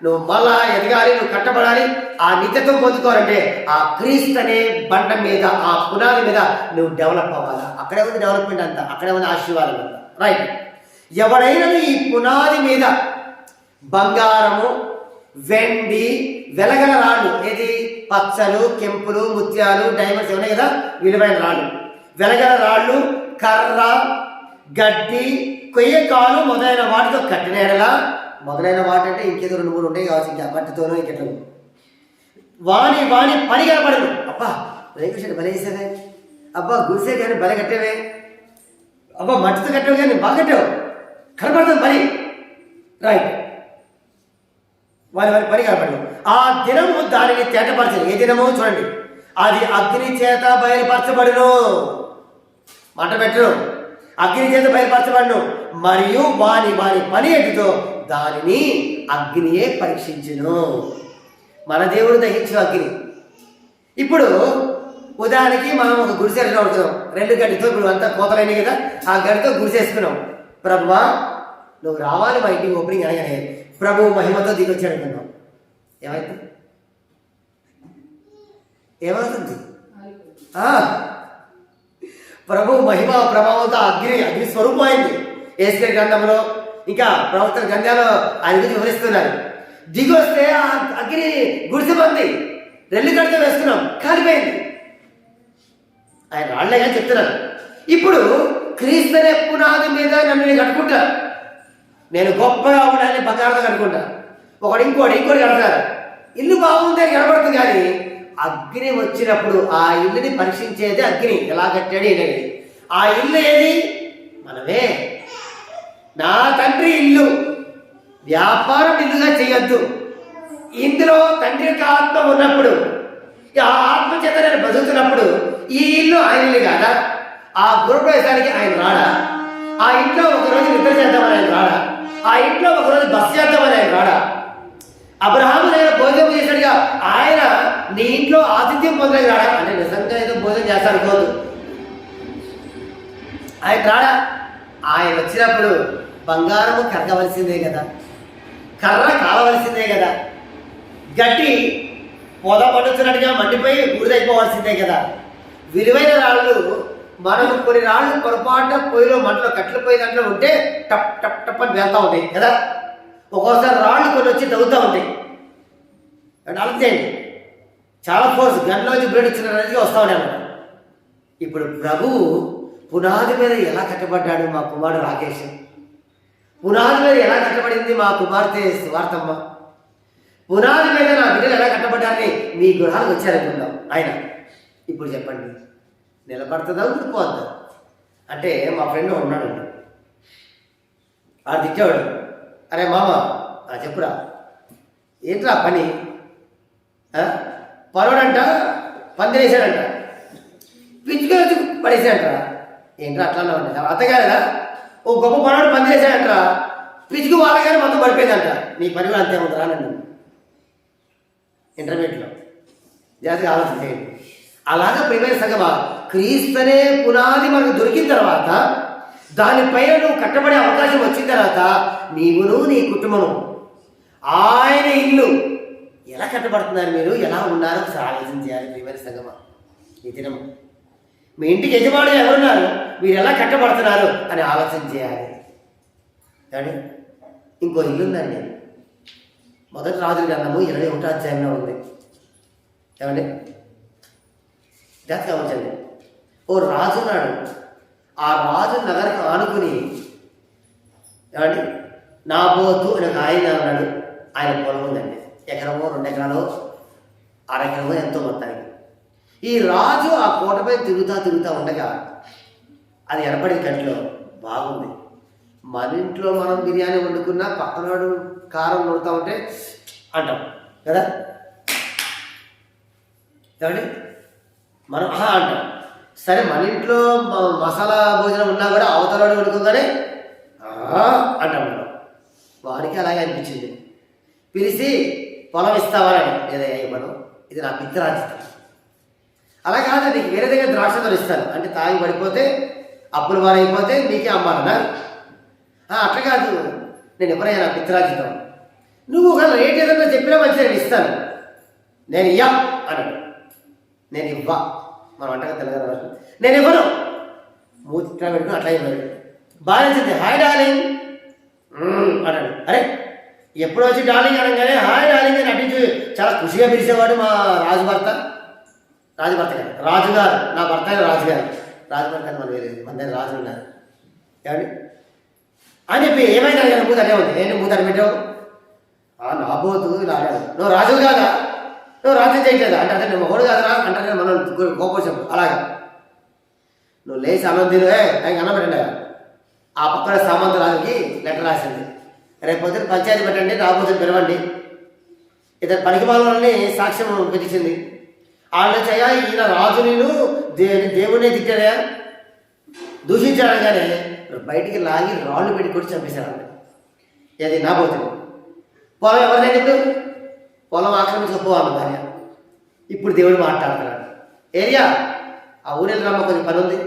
నువ్వు మళ్ళా ఎదగాలి, నువ్వు కట్టబడాలి, ఆ నిత్యత్వం పొందుకోవాలంటే ఆ క్రీస్తు అనే బండ మీద, ఆ పునాది మీద నువ్వు డెవలప్ అవ్వాలా. అక్కడే ఉంది డెవలప్మెంట్ అంతా, అక్కడే ఉంది ఆశీర్వాదం అంతా, రైట్. ఎవడైనా ఈ పునాది మీద బంగారము, వెండి, వెలగల రాళ్ళు, ఏది పచ్చలు, కెంపులు, ముత్యాలు, డైమండ్స్ ఉన్నాయి కదా, విలువైన రాళ్ళు, వెలగల రాళ్ళు, కర్ర, గడ్డి, కొయ్యకాలు మొదలైన వాటితో కట్టిన ఎడల, మొదలైన వాటి అంటే ఇంకేదో 2-3 ఉంటాయి కావచ్చు, ఇంకా మట్టితోనూ ఇంకెట్లా వాని పని కనపడదు. అబ్బా రేకుషని బలి వేసేవే, అబ్బా గుడిసే కానీ బలి కట్టేవే, అబ్బా మట్టితో కట్టేవి కానీ బాగా కట్టావు, కనపడుతుంది పని, రైట్. వారి పని కనపడదు. ఆ దినము దానిని తేటపరచదు. ఏ దినము చూడండి, అది అగ్ని చేత బయలుపరచబడును, మాట పెట్టను, అగ్ని చేత బయలుపరచబడును, మరియు వాని పని ఎటుతో దానిని అగ్నియే పరీక్షించును. మన దేవుడు దహించు అగ్ని. ఇప్పుడు ఉదాహరణకి మనం ఒక గుడిసె అవుతున్నాం, 2 గడ్డితో, ఇప్పుడు అంతా కోతలైనవి కదా, ఆ గడ్డితో గుడిసేసుకున్నాం. ప్రభువా నువ్వు రావాలి మా ఇంటికి ఓపెనింగ్ అనగానే ప్రభు మహిమతో దిగొచ్చాడు అనుకున్నాం, ఏమవుతుంది? ప్రభు మహిమ ప్రభావంతో అగ్ని స్వరూపం అయింది. యేసు గ్రంథంలో ఇంకా ప్రవక్తల గ్రంథాలు ఆయన గురించి వివరిస్తున్నారు. దిగొస్తే ఆ అగ్ని గుడిసిపోంది, 2 గంటలు వేస్తున్నాం, కాలిపోయింది. ఆయన రాళ్లే కానీ చెప్తున్నారు. ఇప్పుడు క్రీస్తు అనే పునాది మీద నన్ను నేను కట్టుకుంటా, నేను గొప్పగా ఉండాలని బంగారంతో కట్టుకుంటా, ఇంకోటి కడతారు, ఇల్లు బాగుంది అని కనబడుతుంది. కానీ అగ్ని వచ్చినప్పుడు ఆ ఇల్లుని పరీక్షించేది అగ్ని. ఎలా కట్టాడు ఏంటండి? ఆ ఇల్లు ఏది? మనమే. నా తండ్రి ఇల్లు వ్యాపారం ఇల్లుగా చేయొద్దు. ఇందులో తండ్రి యొక్క ఆత్మ ఉన్నప్పుడు, ఆ ఆత్మ చేత నేను బతుకుతున్నప్పుడు ఈ ఇల్లు ఆయన ఇల్లు కాదా? ఆ గృహప్రవేశానికి ఆయన రాడా? ఆ ఇంట్లో ఒకరోజు నిద్ర చేద్దామని ఆయన రాడా? ఆ ఇంట్లో ఒకరోజు బస్ చేద్దామని ఆయన రాడా? అబ్రహాము దగ్గర భోజనం చేశాడుగా, ఆయన నీ ఇంట్లో ఆతిథ్యం పొందడానికి రాడా? అంటే నిజంగా ఏదో భోజనం చేస్తాడు పోదు, ఆయన రాడా? ఆయన వచ్చినప్పుడు బంగారము కరగవలసిందే కదా, కర్ర కాలవలసిందే కదా, గట్టి పొద పడుతున్నట్టుగా మండిపోయి బూడిదైపోవాల్సిందే కదా. విలువైన రాళ్ళు మనం కొన్ని రాళ్ళు పొరపాటున పొయ్యిలో మంటలో కట్టెలు పోయి దాంట్లో ఉంటే టప్ టప్ టప్ అని వెళ్తూ ఉంటాయి కదా. ఒక్కోసారి రాళ్ళు కొన్ని వచ్చి తగ్గుతూ ఉంటాయి. అంటే అలచేయండి, చాలా ఫోర్స్ గన్లోంచి బ్లేడ్ వచ్చిన అనేది వస్తూ ఉంటాయి అన్నమాట. ఇప్పుడు ప్రభువు పునాది మీద ఎలా కట్టబడ్డాడు మా కుమారుడు రాకేష్, పునాది మీద ఎలా కట్టబడింది మా కుమార్తె స్వార్థమ్మ, పునాది మీద నా బిడ్డలు ఎలా కట్టబడ్డారని మీ గృహాలకు వచ్చారనుకుందాం. ఆయన ఇప్పుడు చెప్పండి, నిలబడుతుందా ఊడిపోద్దా? అంటే మా ఫ్రెండ్ ఉన్నాడు, ఆడు తిట్టేవాడు, అరే మామ చెప్పురా ఏంట్రా పని, పరోడంట పందిరేసాడంట, పిచ్చుకొని వచ్చి పడేసాడంట. ఏంట్రా అట్లా ఉండే అత్తగారా, ఓ గొప్ప పరోడు పందిరేసాడంట, పిచ్చుకు వాళ్ళగానే మొత్తం పడిపోయిందంట. నీ పని కూడా అంతే ఉందిరా నన్ను ఇంటర్మీడియట్లో జాగ్రత్తగా ఆలోచన చేయండి. అలాగా ప్రియమైన సంగమా, క్రీస్తునే పునాది మనకు దొరికిన తర్వాత దానిపైన నువ్వు కట్టబడే అవకాశం వచ్చిన తర్వాత నీవును నీ కుటుంబము ఆయన ఇల్లు ఎలా కట్టబడుతున్నారు, మీరు ఎలా ఉన్నారో ఒకసారి ఆలోచన చేయాలి. ప్రియమైన సంగమా, ఈ దినము మీ ఇంటికి యజమానులు ఎవరున్నారు, మీరు ఎలా కట్టబడుతున్నారు అని ఆలోచన చేయాలి. కానీ ఇంకో ఇల్లు ఉందండి, మొదటి రాజుల గ్రంథము 21వ అధ్యాయంలో ఉంది. ఏమండి జాగ్రత్తగా ఉంచండి. ఓ రాజు ఉన్నాడు, ఆ రాజు నగరకు ఆనుకుని ఏమండి నాబోతు అని ఒక ఆయన ఉన్నాడు. ఆయన పొలం ఉందండి, ఎకరమో 2 ఎకరాలు 6 ఎకరమో ఎంతో మొత్తానికి. ఈ రాజు ఆ కోటపై తిరుగుతూ ఉండగా అది ఎనపడి కంట్లో బాగుంది. మన ఇంట్లో మనం బిర్యానీ వండుకున్నా పక్కనవాడు కారం వండుతూ ఉంటే అంటాం కదా, ఏమండి మనం అంటాం. సరే మన ఇంట్లో మసాలా భోజనం ఉన్నా కూడా అవతలవాడు వండుకోగానే అంటాం మనం. వారికి అలాగే అనిపించింది. పిలిచి పొలం ఇస్తామని, లేదా ఇవ్వను, ఇది నా పిత్రాజితం. అలా కాదు, నీకు వేరే దగ్గర ద్రాక్షతో ఇస్తాను అంటే తాగి పడిపోతే అప్పుల వారు అయిపోతే నీకే అమ్మాలన్నా, అట్లా కాదు, నేను ఎవరైనా నా పిత్రాజితం, నువ్వు ఒక రేట్ ఏదన్నా చెప్పినా మంచి నేను ఇస్తాను, నేను ఇయ్యా అన్నాడు. నేను ఇవ్వా, మన వంటగా తెలంగాణ నేను ఇవ్వను, మూతిట్లా పెట్టుకుని అట్లా ఇవ్వడు. బాగా నచ్చింది, హాయ్ డార్లింగ్ అన్నాడు. అరే ఎప్పుడు వచ్చి డార్లింగ్ అనగానే హాయ్ డార్లింగ్ అని నటించి చాలా ఖుషిగా పిలిచేవాడు మా రాజుభర్త గారు. రాజుగారు నా భర్త అయిన రాజుగారు, రాజుభర్త అని మనం వేరేది, మన దగ్గర రాజు ఉన్నారు ఏమండి అని చెప్పి ఏమైనా కదా మూత అదే ఉంది. ఏంటి మూత అని పెట్టావు, నాబోతు ఇలా అన్నాడు. నువ్వు రాజులు కాదా, నువ్వు రాజ్యం చేయట్లేదా అంటే అదే నువ్వు ఓడు కాదరా అంటే మనం కోపం. అలాగా నువ్వు లేచి అన్నం తిను, ఆయన అన్నం పెట్టండి. ఆ పక్కన సామంత రాజుకి లెటర్ రాసింది, రేపు పొద్దున పంచాయతీ పెట్టండి, రాబోతుని పిలవండి. ఇతను పనికి వాళ్ళని సాక్ష్యం పెట్టించింది. వాళ్ళు చెయ్యా ఈయన రాజు నేను దేవుడినే తిట్టాడా దూషించాడగానే బయటికి లాగి రాళ్ళు పెట్టి కొట్టి చంపేశాడు. అది నాబోతుంది. పొలం ఎవరినైనా ఇప్పుడు పొలం ఆక్రమించకపోవాలి భార్య. ఇప్పుడు దేవుడు మాట్లాడుతున్నాడు, ఏరియా ఆ ఊరెళ్ళి రమ్మ కొంచెం పని ఉంది.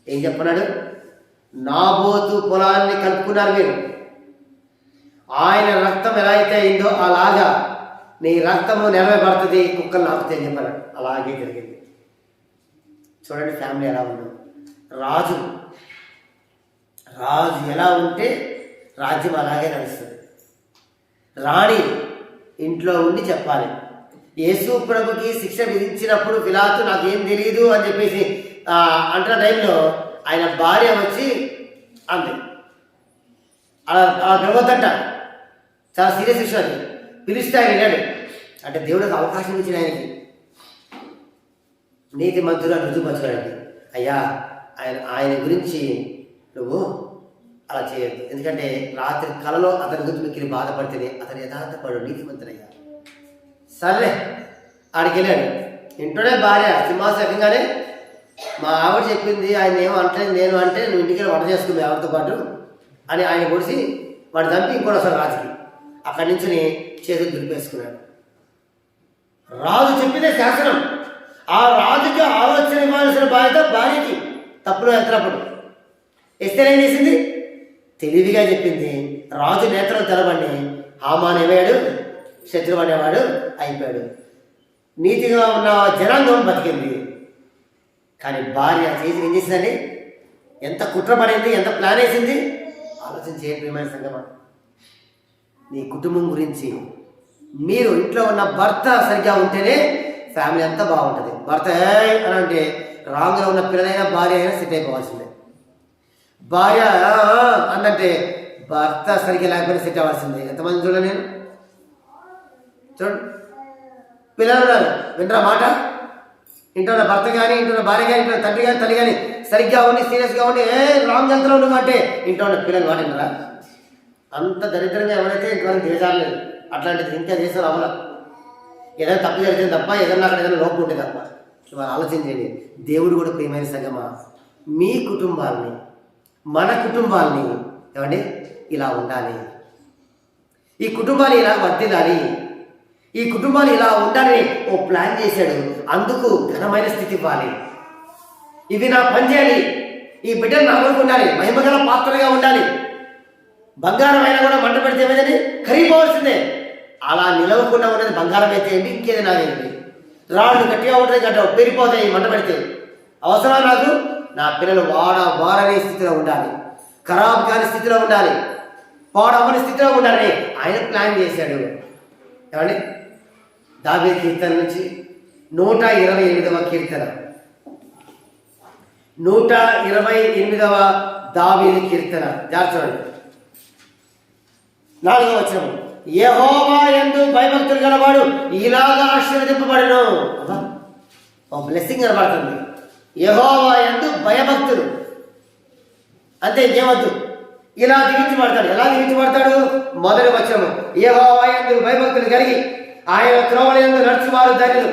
ఏం చెప్పున్నాడు, నాబోతు పొలాన్ని కలుపుకున్నారు మీరు, ఆయన రక్తం ఎలా అయితే అయిందో అలాగా నీ రక్తము నెరవేర్పడుతుంది, కుక్కలు నాకుతాయి అని చెప్పారు. అలాగే జరిగింది. చూడండి ఫ్యామిలీ ఎలా ఉందో. రాజు ఎలా ఉంటే రాజ్యం అలాగే నడుస్తుంది. రాణి ఇంట్లో ఉండి చెప్పాలి. యేసు ప్రభుకి శిక్ష విధించినప్పుడు పిలాతు నాకేం తెలియదు అని చెప్పేసి అంటున్న టైంలో ఆయన భార్య వచ్చి అంది, అలా పిలవద్దంట, చాలా సీరియస్ ఇష్యూ అది. పిలిస్తే ఆయన వెళ్ళాడు. అంటే దేవుడికి అవకాశం ఇచ్చిన ఆయనకి, నీతి మంత్రులు రుజుపరచడానికి, అయ్యా ఆయన గురించి నువ్వు అలా చేయొద్దు, ఎందుకంటే రాత్రి కలలో అతని గురించి మిక్కిలి బాధపడితేనే అతను యథార్థపడు నీతిమంతుడయ్యా. సర్లే ఆడికి వెళ్ళాడు. ఇంట్లోనే భార్య సింహాసకంగానే మా ఆవిడ చెప్పింది, ఆయన ఏమో అంటలేదు, నేను అంటే నువ్వు ఇంటికి వంట చేసుకుంది ఆవిడతో పాటు అని ఆయన పొడిచి వాడు చంపి ఇంకోటి వస్తాడు రాజుకి. అక్కడి నుంచి చేతులు దులిపేసుకున్నాడు. రాజు చెప్పిందే శాసనం. ఆ రాజుకి ఆలోచన ఇవ్వాల్సిన బాధ్యత భార్యకి. తప్పులో ఎత్తనప్పుడు ఎస్తేర్ ఏం చేసింది, తెలివిగా చెప్పింది. రాజు నేత్రం తెలబండి హామాన్ ఏమయ్యాడు, శత్రువు అనేవాడు అయిపోయాడు. నీతిగా ఉన్న జనాంగం బతికింది. కానీ భార్య చేసి ఏం చేసిందండి? ఎంత కుట్ర పడింది, ఎంత ప్లాన్ వేసింది ఆలోచించే ప్రియమైన సంగమా. నీ కుటుంబం గురించి మీరు ఇంట్లో ఉన్న భర్త సరిగ్గా ఉంటేనే ఫ్యామిలీ అంతా బాగుంటుంది. భర్త అని అంటే రాంగ్లో ఉన్న పిల్లలైనా భార్య అయినా సెట్ అయిపోవాల్సిందే. భార్య అన్నంటే భర్త సరిగ్గా లేకపోయినా సెట్ అవ్వాల్సిందే. ఎంతమంది చూడ నేను చూడండి, పిల్లలు ఉన్నారు వినరా మాట. ఇంట్లో ఉన్న భర్త కానీ, ఇంట్లో ఉన్న భార్య కానీ, ఇంట్లో తండ్రి కానీ తల్లి కానీ సరిగ్గా ఉండి సీరియస్గా ఉండి రాంగ్ అంతలో ఉండమంటే ఇంట్లో ఉన్న పిల్లలు వాడినరా. అంత దరిద్రంగా ఎవరైతే ఇంతవరకు దిగజారలేదు. అట్లాంటిది ఇంకా చేసిన అవల ఏదైనా తప్పు జరిగింది తప్ప, ఏదన్నా అక్కడ ఏదైనా లోపం ఉంటే తప్ప. వాళ్ళు ఆలోచించండి. దేవుడు కూడా ప్రియమైన సంగమా, మీ కుటుంబాలని మన కుటుంబాలని ఏమండి ఇలా ఉండాలి, ఈ కుటుంబాలు ఇలా వర్తిల్లాలి, ఈ కుటుంబాలు ఇలా ఉండాలని ఓ ప్లాన్ చేశాడు. అందుకు ఘనమైన స్థితి ఇవ్వాలి. ఇవి నా పని చేయాలి, ఈ బిడ్డలు నా వరకు ఉండాలి, మహిమగల పాత్రగా ఉండాలి. బంగారం అయినా కూడా మంట పెడితే ఏమైందని కరిగిపోవాల్సిందే. అలా నిలవకుండా ఉన్నది బంగారం అయితే ఏంటి, ఇంకేదైనా ఏంటి. రాళ్ళు గట్టిగా ఉంటుంది, గట్ట పెరిగిపోతాయి మంట పెడితే. అవసరం నాకు నా పిల్లలు వాడని స్థితిలో ఉండాలి, ఖరాబ్ కాని స్థితిలో ఉండాలి, పాడవని స్థితిలో ఉండాలని ఆయన ప్లాన్ చేశాడు. ఏమండి దావీదు కీర్తన నుంచి 128వ కీర్తన, 128వ దావీదు కీర్తన చూడండి. 4వ వచనం, యెహోవా యందు భయభక్తులు గలవాడు ఇలాగా ఆశీర్వదింపబడును. ఓ బ్లెస్సింగ్ కనబడుతుంది. యెహోవా యందు భయభక్తులు అంతే, ఇంకేమద్దు. ఇలా దిగించబడతాడు. ఎలా దిగించబడతాడు? మొదటి వచనం, యెహోవా యందు భయభక్తులు కలిగి ఆయన త్రోవల యందు నడుచువారు ధన్యులు.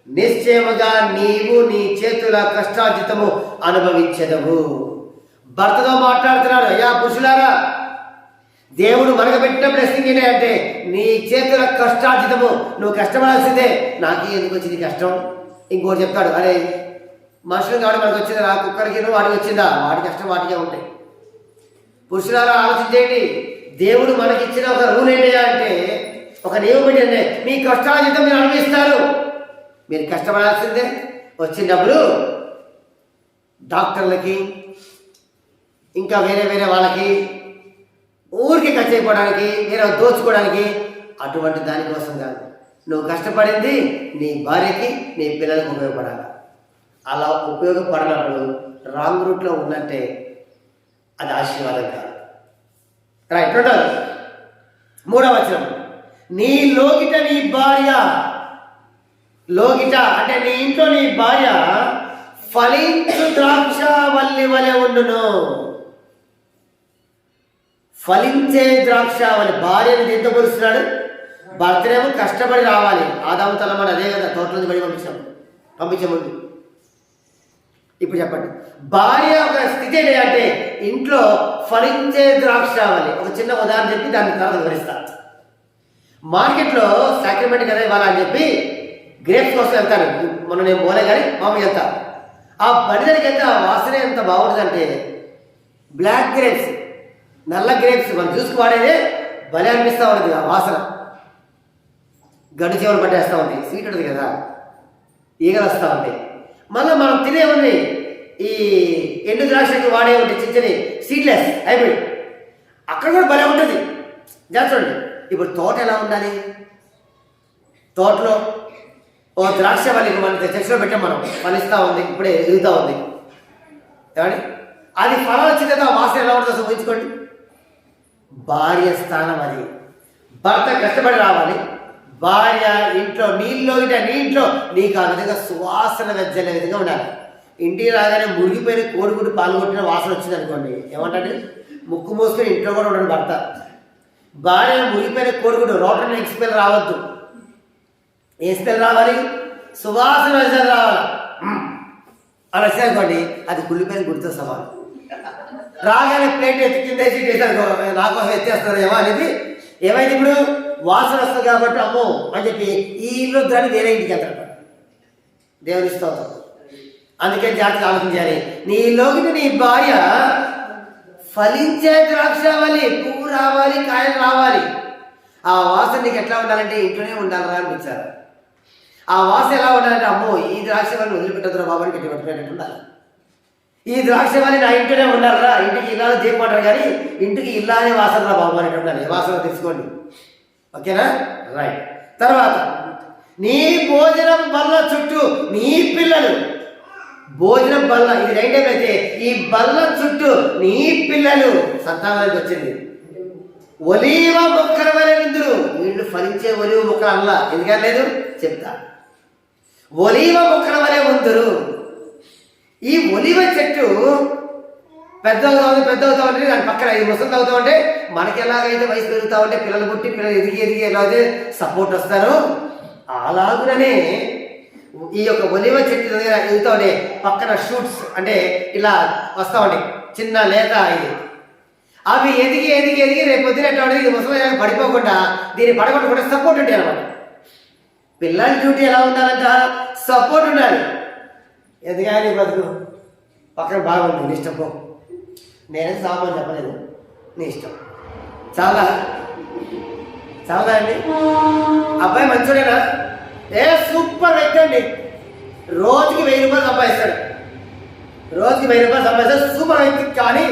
నిశ్చయముగా నీవు నీ చేతుల కష్టార్జితము అనుభవించెదవు. భర్తతో మాట్లాడుతున్నాడు. అయ్యా పురుషులారా, దేవుడు మనకు పెట్టిన బ్లెస్సింగ్ ఏంటి అంటే నీ చేతుల కష్టార్జితము, నువ్వు కష్టపడాల్సిందే. నాకు ఎందుకు వచ్చింది కష్టం? ఇంకోటి చెప్తాడు, అరే మనుషులు కాబట్టి మనకు వచ్చిందా, నా కుక్కడికి వాడికి వచ్చిందా? వాడి కష్టం వాటికే ఉంటాయి. పురుషులారా ఆలోచించేయండి. దేవుడు మనకిచ్చిన ఒక రూల్ ఏంటయ్యా అంటే, ఒక నియమం ఏంటంటే మీ కష్టార్జితం మీరు అనుభవిస్తారు, మీరు కష్టపడాల్సిందే. వచ్చిన డబ్బులు డాక్టర్లకి ఇంకా వేరే వేరే వాళ్ళకి ఊరికి ఖర్చు అయిపోవడానికి, వేరే దోచుకోవడానికి, అటువంటి దానికోసం కాదు. నువ్వు కష్టపడింది నీ భార్యకి నీ పిల్లలకు ఉపయోగపడాలి. అలా ఉపయోగపడినప్పుడు రాంగ్ రూట్లో ఉన్నట్టే అది ఆశీర్వాదం కాదు. రైట్. 3వ వచనం, నీ లోగిట నీ భార్య, లోగిట అంటే నీ ఇంట్లో నీ భార్య ఫలించు ద్రాక్షవల్లి వలె ఉండును. ఫలించే ద్రాక్షవల్లి. భార్యను దీంతో పోలుస్తున్నాడు. భర్తనేమో కష్టపడి రావాలి. ఆదాము తలమని అదే కదా తోటలోంచి బడి పంపించే ముందు. ఇప్పుడు చెప్పండి, భార్య ఒక స్థితి ఏంటి అంటే ఇంట్లో ఫలించే ద్రాక్షవల్లి. ఒక చిన్న ఉదాహరణ చెప్పి దాన్ని తర్వాత వివరిస్తా. మార్కెట్లో సాక్రిమెంట్ కదా ఇవ్వాలా అని చెప్పి గ్రేప్స్ కోసం వెళ్తాను. మొన్న నేను పోలే కానీ మామూలు వెళ్తా. ఆ బండి దగ్గరికి వెళ్తే ఆ వాసన ఎంత బాగుంటుందంటే, బ్లాక్ గ్రేప్స్, నల్ల గ్రేప్స్ మనం జ్యూస్కి వాడేదే భలే అనిపిస్తూ ఉంటుంది. ఆ వాసన గడ్డి చెవులు పట్టేస్తూ ఉంటాయి. స్వీట్ ఉంటుంది కదా, ఈగలు వస్తూ ఉంటాయి. మళ్ళీ మనం తినేవన్నీ ఈ ఎండు ద్రాక్షకి వాడే ఉంటాయి, చిన్నది సీడ్లెస్ హైబ్రిడ్. అక్కడ కూడా భలే ఉంటుంది. చూడండి, ఇప్పుడు తోట ఎలా ఉండాలి? తోటలో ఓ ద్రాక్ష వల్లి మన చర్చలో పెట్టాం మనం, ఫలిస్తూ ఉంది, ఇప్పుడే ఎదుగుతూ ఉంది. ఏమండి అది ఫలం వచ్చిన తర్వాత వాసన ఎలా ఉంటుందో ఊహించుకోండి. భార్య స్థానం అది. భర్త కష్టపడి రావాలి, భార్య ఇంట్లో నీళ్ళు నీ ఇంట్లో నీకు ఆ విధంగా సువాసన వెజ్జలే విధంగా ఉండాలి. ఇంటికి రాగానే మురిగిపోయిన కోడిగుడ్డు పాల్గొట్టిన వాసన వచ్చింది అనుకోండి, ఏమంటే ముక్కు మూసుకొని ఇంట్లో కూడా ఉండడు భర్త. భార్య మురిగిపోయిన కోడిగుడ్డు రోటరీ నెక్ స్మెల్ రావద్దు. ఏ స్మెల్ రావాలి? సువాసన వెజ్జలు రావాలి. అలా వచ్చానుకోండి, అది కుళ్ళిపోయిన గుడితో సవాలు. రాగానే ప్లేట్ ఎత్తికిందేసి నాకోసం ఎత్తేస్తారు ఏమో అనేది ఏమైంది. ఇప్పుడు వాసన వస్తుంది కాబట్టి అమ్మో అని చెప్పి ఈ ఇల్లు దాన్ని వేరే ఇంటికి వెళ్తాడు. దేవుని స్తోత్రం. అందుకని జాగ్రత్తగా ఆలోచించాలి. నీలోకి నీ భార్య ఫలించే ద్రాక్షావళి, పువ్వు రావాలి, కాయలు రావాలి. ఆ వాసన నీకు ఎట్లా ఉండాలంటే ఇంట్లోనే ఉండాలరా అనిపించారు. ఆ వాసన ఎలా ఉండాలంటే అమ్మో ఈ ద్రాక్షావళిని వదిలిపెట్టదురా బాబు అని గట్టి పట్టుకునేటట్టు ఉండాలి. ఈ ద్రాక్షావళి నా ఇంట్లోనే ఉండాలరా, ఇంటికి ఇల్లాలో దీపమంటారు కానీ ఇంటికి ఇల్లానే వాసన రా బాబు అనేటు ఉండాలి. వాసన తెలుసుకోండి. ఓకేనా? రైట్. తర్వాత నీ భోజనం బల్ల చుట్టూ నీ పిల్లలు, భోజనం బల్ల ఇది రైట్ అయితే ఈ బల్ల చుట్టూ నీ పిల్లలు సంతానానికి వచ్చింది. ఒలీవ మొక్కల వలె నిందురు. వీళ్ళు ఫలించే ఒలీవ మొక్కలు అల్లా ఎందుకని లేదు చెప్తా. ఒలీవ మొక్కల వలె ఉందరు. ఈ ఒలీవ చెట్టు పెద్ద అవుతా ఉంటే దాని పక్కన 5 ముసలు అవుతా ఉంటే మనకి ఎలాగైతే వయసు పెరుగుతా ఉంటే పిల్లలు పుట్టి పిల్లలు ఎదిగి ఎలా అయితే సపోర్ట్ వస్తారో అలాగుననే ఈ యొక్క ఒలివ చెట్టు దగ్గర ఎదుగుతా ఉండే పక్కన షూట్స్ అంటే ఇలా వస్తూ ఉండే చిన్న లేత ఇది, అవి ఎదిగి రేపు పొద్దున ఎట్లా ఉండేది ఇది ముసలి పడిపోకుండా దీన్ని పడగొట్టకుండా సపోర్ట్ ఉంటాయి అనమాట. పిల్లల డ్యూటీ ఎలా ఉండాలంట? సపోర్ట్ ఉండాలి. ఎదిగాని బతుకు పక్కన బాగుంటుంది, నీ ఇష్టం పో, నేనే సామాన్ చెప్పలేదు, నీ ఇష్టం. చాలా చాలా అండి. అబ్బాయి మంచోడేనా? సూపర్ వ్యక్తి అండి. రోజుకి 1000 రూపాయలు సంపాదిస్తాడు. సూపర్ వ్యక్తి. కానీ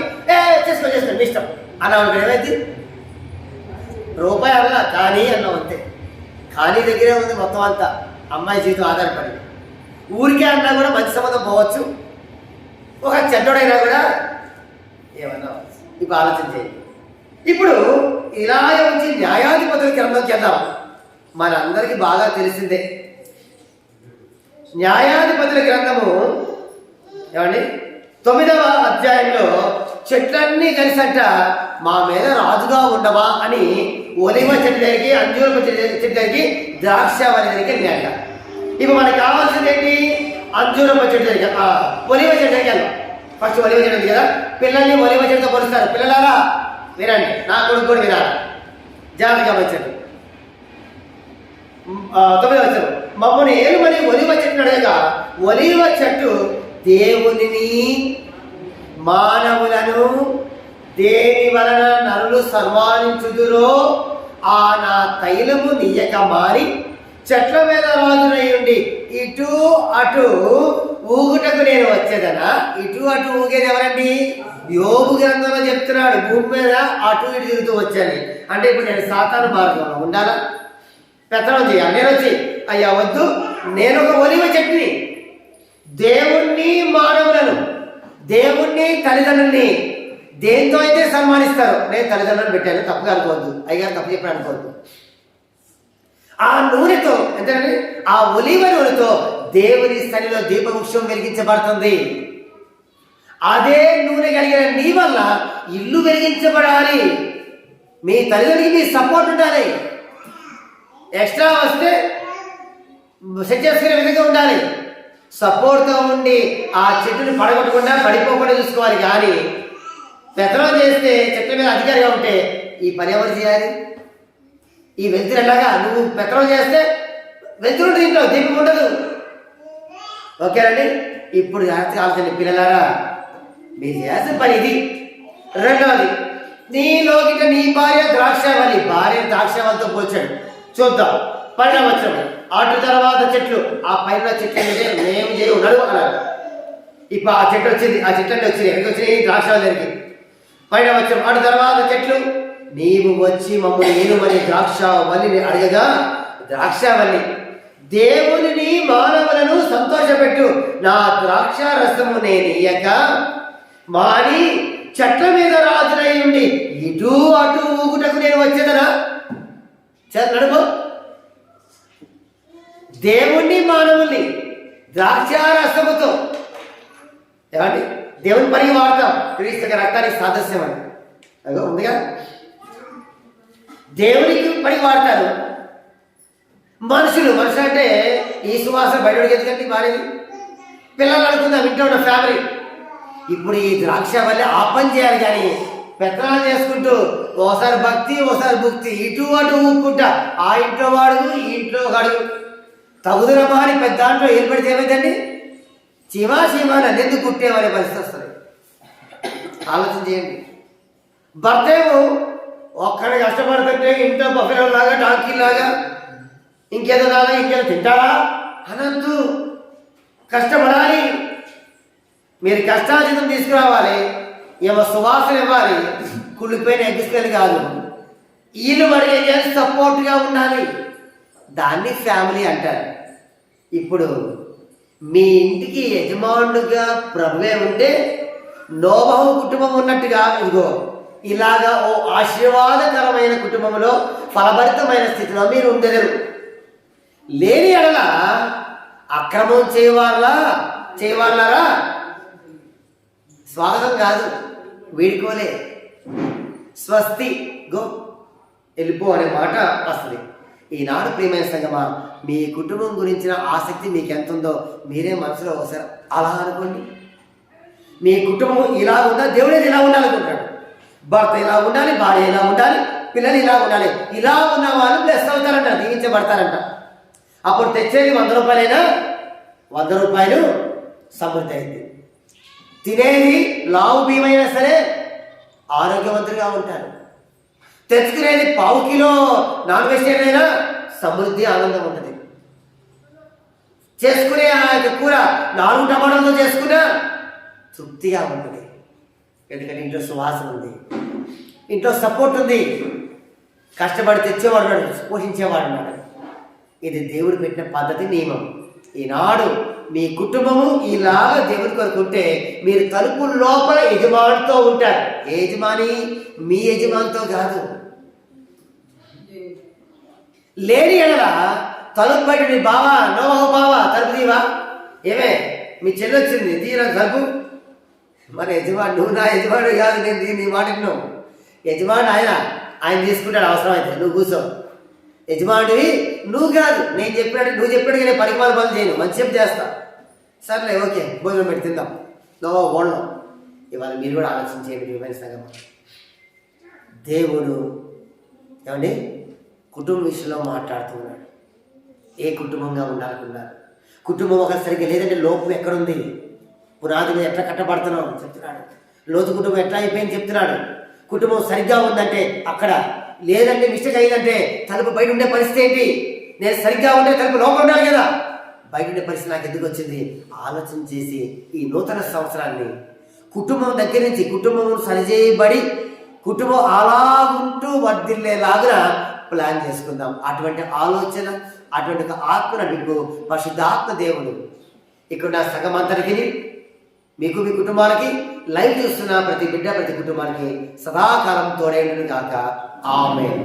చేసుకో నీ ఇష్టం అన్నావు. ఏమైంది? రూపాయి అన్నా కానీ అన్నావు అంతే. కానీ దగ్గరే ఉంది మొత్తం అంతా. అమ్మాయి జీవితం ఆధారపడి ఊరికే అన్నా కూడా మంచి సంబంధం పోవచ్చు. ఒక చెడ్డోడైనా కూడా ఏమన్నా ఇప్పుడు ఆలోచన చేయండి. ఇప్పుడు ఇలా వచ్చి న్యాయాధిపతుల గ్రంథంకి వెళ్దాం. మనందరికీ బాగా తెలిసిందే న్యాయాధిపతుల గ్రంథము ఏమండి 9వ అధ్యాయంలో చెట్లన్నీ కలిసంట మా మీద రాజుగా ఉండవా అని ఒలివ చెట్టు దగ్గరికి, అంజూరపు చెట్టు దగ్గరికి, ద్రాక్షావళి దగ్గరికి వెళ్ళాక ఇప్పుడు మనకి కావాల్సింది ఏంటి? అంజూరపు చెట్టు దగ్గర, ఒలివ చెట్టు దగ్గరికి వెళ్దాం. ఫస్ట్ ఒలివ చెట్టు ఉంది కదా, పిల్లల్ని ఒలివ చెట్టుతో పోలుస్తారు. పిల్లలారా వినండి, నా కొడుకు కూడా వినాలి, జాగ్రత్తగా వచ్చాడు. 9వ వచనం, మమ్మల్ని ఏలుమని ఒలివ చెట్టు అడగగా ఒలివ చెట్టు దేవునిని మానవులను దేని వలన నరులు సన్మానించుదురో ఆ నా తైలము నీయక మారి చెట్ల మీద రాజునయ్యుండి ఇటు అటు ఊగుటకు నేను వచ్చేదనా. ఇటు అటు ఊగేది ఎవరండి? యోబు గ్రంథంలో చెప్తున్నాడు, భూమి మీద అటు ఇటు తిరుగుతూ వచ్చాను. అంటే ఇప్పుడు నేను సాతాను మార్గంలో ఉండాలా? పెత్తనం చేయాలి. నేను వచ్చి అయ్యా వద్దు, నేను ఒక ఒలివ చెట్టుని, దేవుణ్ణి మానవులను, దేవుణ్ణి తల్లిదండ్రుల్ని దేంతో అయితే సన్మానిస్తారు, నేను తల్లిదండ్రులను పెట్టాను. తప్పుగా అనుకోవద్దు, అయ్యగారు తప్పు చెప్పి అనుకోవద్దు. ఆ నూనెతో ఎంతంటే ఆ ఒలివ నూనెతో దేవుని స్థలిలో దీపవృక్షం వెలిగించబడుతుంది. అదే నూనె కలిగిన నీ వల్ల ఇల్లు వెలిగించబడాలి. మీ తల్లిదండ్రులకి మీ సపోర్ట్ ఉండాలి. ఎక్స్ట్రా వస్తే సెట్ చేసుకునే విధంగా ఉండాలి. సపోర్ట్తో ఉండి ఆ చెట్టుని పడగొట్టకుండా పడిపోకుండా చూసుకోవాలి. కానీ పెత్తనం చేస్తే చెట్ల మీద అధికారిగా ఉంటే ఈ పని ఎవరు చేయాలి? ఈ వెలుతురు ఎలాగా? నువ్వు పెత్తనం చేస్తే వెలుతురు దీంట్లో దీపం ఉండదు. ఓకేనండి. ఇప్పుడు జాగ్రత్తగా ఆలోచన పిల్లలారా, మీరు చేయాల్సిన పని ఇది. రెండవది, నీలోకిట నీ భార్య ద్రాక్షావళి, భార్య ద్రాక్షావళితో పోల్చాడు. చూద్దాం 12వ వచనం, అటు తర్వాత చెట్లు, ఆ పైన చెట్లు అంటే మేము చేయ ఉన్నాడు అన్నారు. ఇప్పుడు ఆ చెట్టు వచ్చింది, ఆ చెట్లు అంటే వచ్చినాయి, ఎక్కడికి వచ్చినాయి? ద్రాక్షావళి దగ్గరికి. 12వ వచనం, అటు తర్వాత చెట్లు నీవు వచ్చి మమ్మల్ని నేను మరి ద్రాక్షావళిని అడగగా ద్రాక్షావళి దేవునిని మానవులను సంతోషపెట్టు నా ద్రాక్ష రసము నేను ఇయ్యక మాని చెట్ల మీద రాజునై ఉండి ఇటు అటు ఊగుటకు నేను వచ్చేదనా? నడుపు. దేవుణ్ణి మానవుల్ని ద్రాక్షారసముతో ఏమండి దేవుని పనికి వాడతాం. క్రీస్తు రక్తానికి సాదృశ్యం అని అదో ఉందిగా. దేవునికి పనికి వాడతారు. మనుషులు అంటే ఈ సువాసన బయటకి ఎందుకంటే మారేది. పిల్లలు అనుకుందాం, ఇంట్లో ఉన్న ఫ్యామిలీ. ఇప్పుడు ఈ ద్రాక్ష వల్ల ఆ పని చేయాలి. కానీ పెత్తనాలు చేసుకుంటూ ఓసారి భక్తి ఓసారి భక్తి ఇటు అటు ఊపుకుంటా ఆ ఇంట్లో వాడు ఈ ఇంట్లో అడుగు తగుదరమా అని పెద్ద దాంట్లో ఏం పెడితే ఏమైందండి? చీమా నన్నెందుకు కుట్టేవనే పరిస్థితి వస్తుంది. ఆలోచన చేయండి. భర్త ఏమో ఒక్కడ కష్టపడుతుంటే ఇంట్లో బఫెలోలాగా డాంకీలాగా ఇంకేదో రాలా ఇంకేదో తింటారా అనద్దు. కష్టపడాలి. మీరు కష్టార్జితం తీసుకురావాలి. ఏమో సువాసన ఇవ్వాలి. కుళ్ళిపోయిన ఎగ్గిస్కెళ్ళి కాదు. వీళ్ళు మరి ఏం చేయాలి? సపోర్ట్గా ఉండాలి. దాన్ని ఫ్యామిలీ అంటారు. ఇప్పుడు మీ ఇంటికి యజమానుడుగా ప్రభువే ఉంటే నోబహు కుటుంబం ఉన్నట్టుగా ఇదిగో ఇలాగా ఓ ఆశీర్వాదకరమైన కుటుంబంలో ఫలభరితమైన స్థితిలో మీరు ఉండలేరు. లేని ఎడల అక్రమం చేయవాళ్ళరా స్వాగతం కాదు, వీడుకోలే, స్వస్తి గో వెళ్ళిపో అనే మాట వస్తుంది. ఈనాడు ప్రియమైన సంగమా, మీ కుటుంబం గురించిన ఆసక్తి మీకు ఎంత ఉందో మీరే మనసులో ఒకసారి అలా అనుకోండి. మీ కుటుంబం ఇలా ఉందా, దేవుడే ఇలా ఉండాలనుకుంటాడు. భర్త ఇలా ఉండాలి, భార్య ఇలా ఉండాలి, పిల్లలు ఇలా ఉండాలి. ఇలా ఉన్న వాళ్ళు బ్లెస్ అవుతారంట, దీవించబడతారంట. అప్పుడు తెచ్చేది 100 రూపాయలైనా 100 రూపాయలు సమృద్ధి అయింది. తినేది లావు బియ్యమైనా సరే ఆరోగ్యవంతులుగా ఉంటారు. తెచ్చుకునేది 1/4 కిలో నాన్ వెజిటేరియన్ అయినా సమృద్ధి ఆనందం ఉంటుంది. చేసుకునే ఆ కూర 4 టమాటాలతో చేసుకున్నా తృప్తిగా ఉంటుంది. ఎందుకంటే ఇంట్లో సువాసన ఉంది, ఇంట్లో సపోర్ట్ ఉంది. కష్టపడి తెచ్చేవాడు ఉన్నాడు, పోషించేవాడు ఉన్నాడు. ఇది దేవుడు పెట్టిన పద్ధతి, నియమం. ఈనాడు మీ కుటుంబము ఇలాగ దేవుడి కొరకు ఉంటే మీరు తలుపు లోపల యజమానితో ఉంటారు. ఏ యజమాని? మీ యజమానితో కాదు. లేని ఎడల తలుపు బయట నీ బావా బావా తలుపు తీవా, ఏమే మీ చెల్లి వచ్చింది తీరా తలుపు. మరి యజమాని నువ్వు నా యజమాని కాదు, నేను నీ మాట నువ్వు యజమాని ఆయన తీసుకుంటాడు. అవసరం అయితే నువ్వు కూర్చో. యజమానివి నువ్వు కాదు. నేను చెప్పినట్టు నువ్వు చెప్పినట్టుగా నేను పరిమాణ పనులు చేయను, మంచి చెప్పి చేస్తా. సర్లే ఓకే భోజనం పెట్టి తిందాం, నో ఓన్లో. ఇవాళ మీరు కూడా ఆలోచించేయండి. దేవుడు ఏమండి కుటుంబ విషయంలో మాట్లాడుతున్నాడు. ఏ కుటుంబంగా ఉండాలనుకున్నారు? కుటుంబం ఒక సరిగ్గా లేదంటే లోపం ఎక్కడుంది? పునాది మీద ఎట్లా కట్టబడుతున్నావు చెప్తున్నాడు. లోతు కుటుంబం ఎట్లా అయిపోయింది చెప్తున్నాడు. కుటుంబం సరిగ్గా ఉందంటే అక్కడ, లేదంటే మిస్టేక్ అయిందంటే తలుపు బయట ఉండే పరిస్థితి ఏంటి? నేను సరిగ్గా ఉండే తలుపు లోపల ఉండాలి కదా. బయట ఉండే పరిస్థితి నాకు ఎందుకు వచ్చింది? ఆలోచన చేసి ఈ నూతన సంవత్సరాన్ని కుటుంబం దగ్గర నుంచి కుటుంబం సరిచేయబడి కుటుంబం అలాగుంటూ వర్ధిల్లేలాగా ప్లాన్ చేసుకుందాం. అటువంటి ఆలోచన, అటువంటి ఆత్మ నడిపు పరిశుద్ధాత్మ దేవుడు ఇక్కడ నా సంఘం అంతటికి, మీకు మీ కుటుంబాలకి, లైవ్ చూస్తున్న ప్రతి బిడ్డ ప్రతి కుటుంబానికి సదాకాలం తోడైనను గాక. ఆమేన్.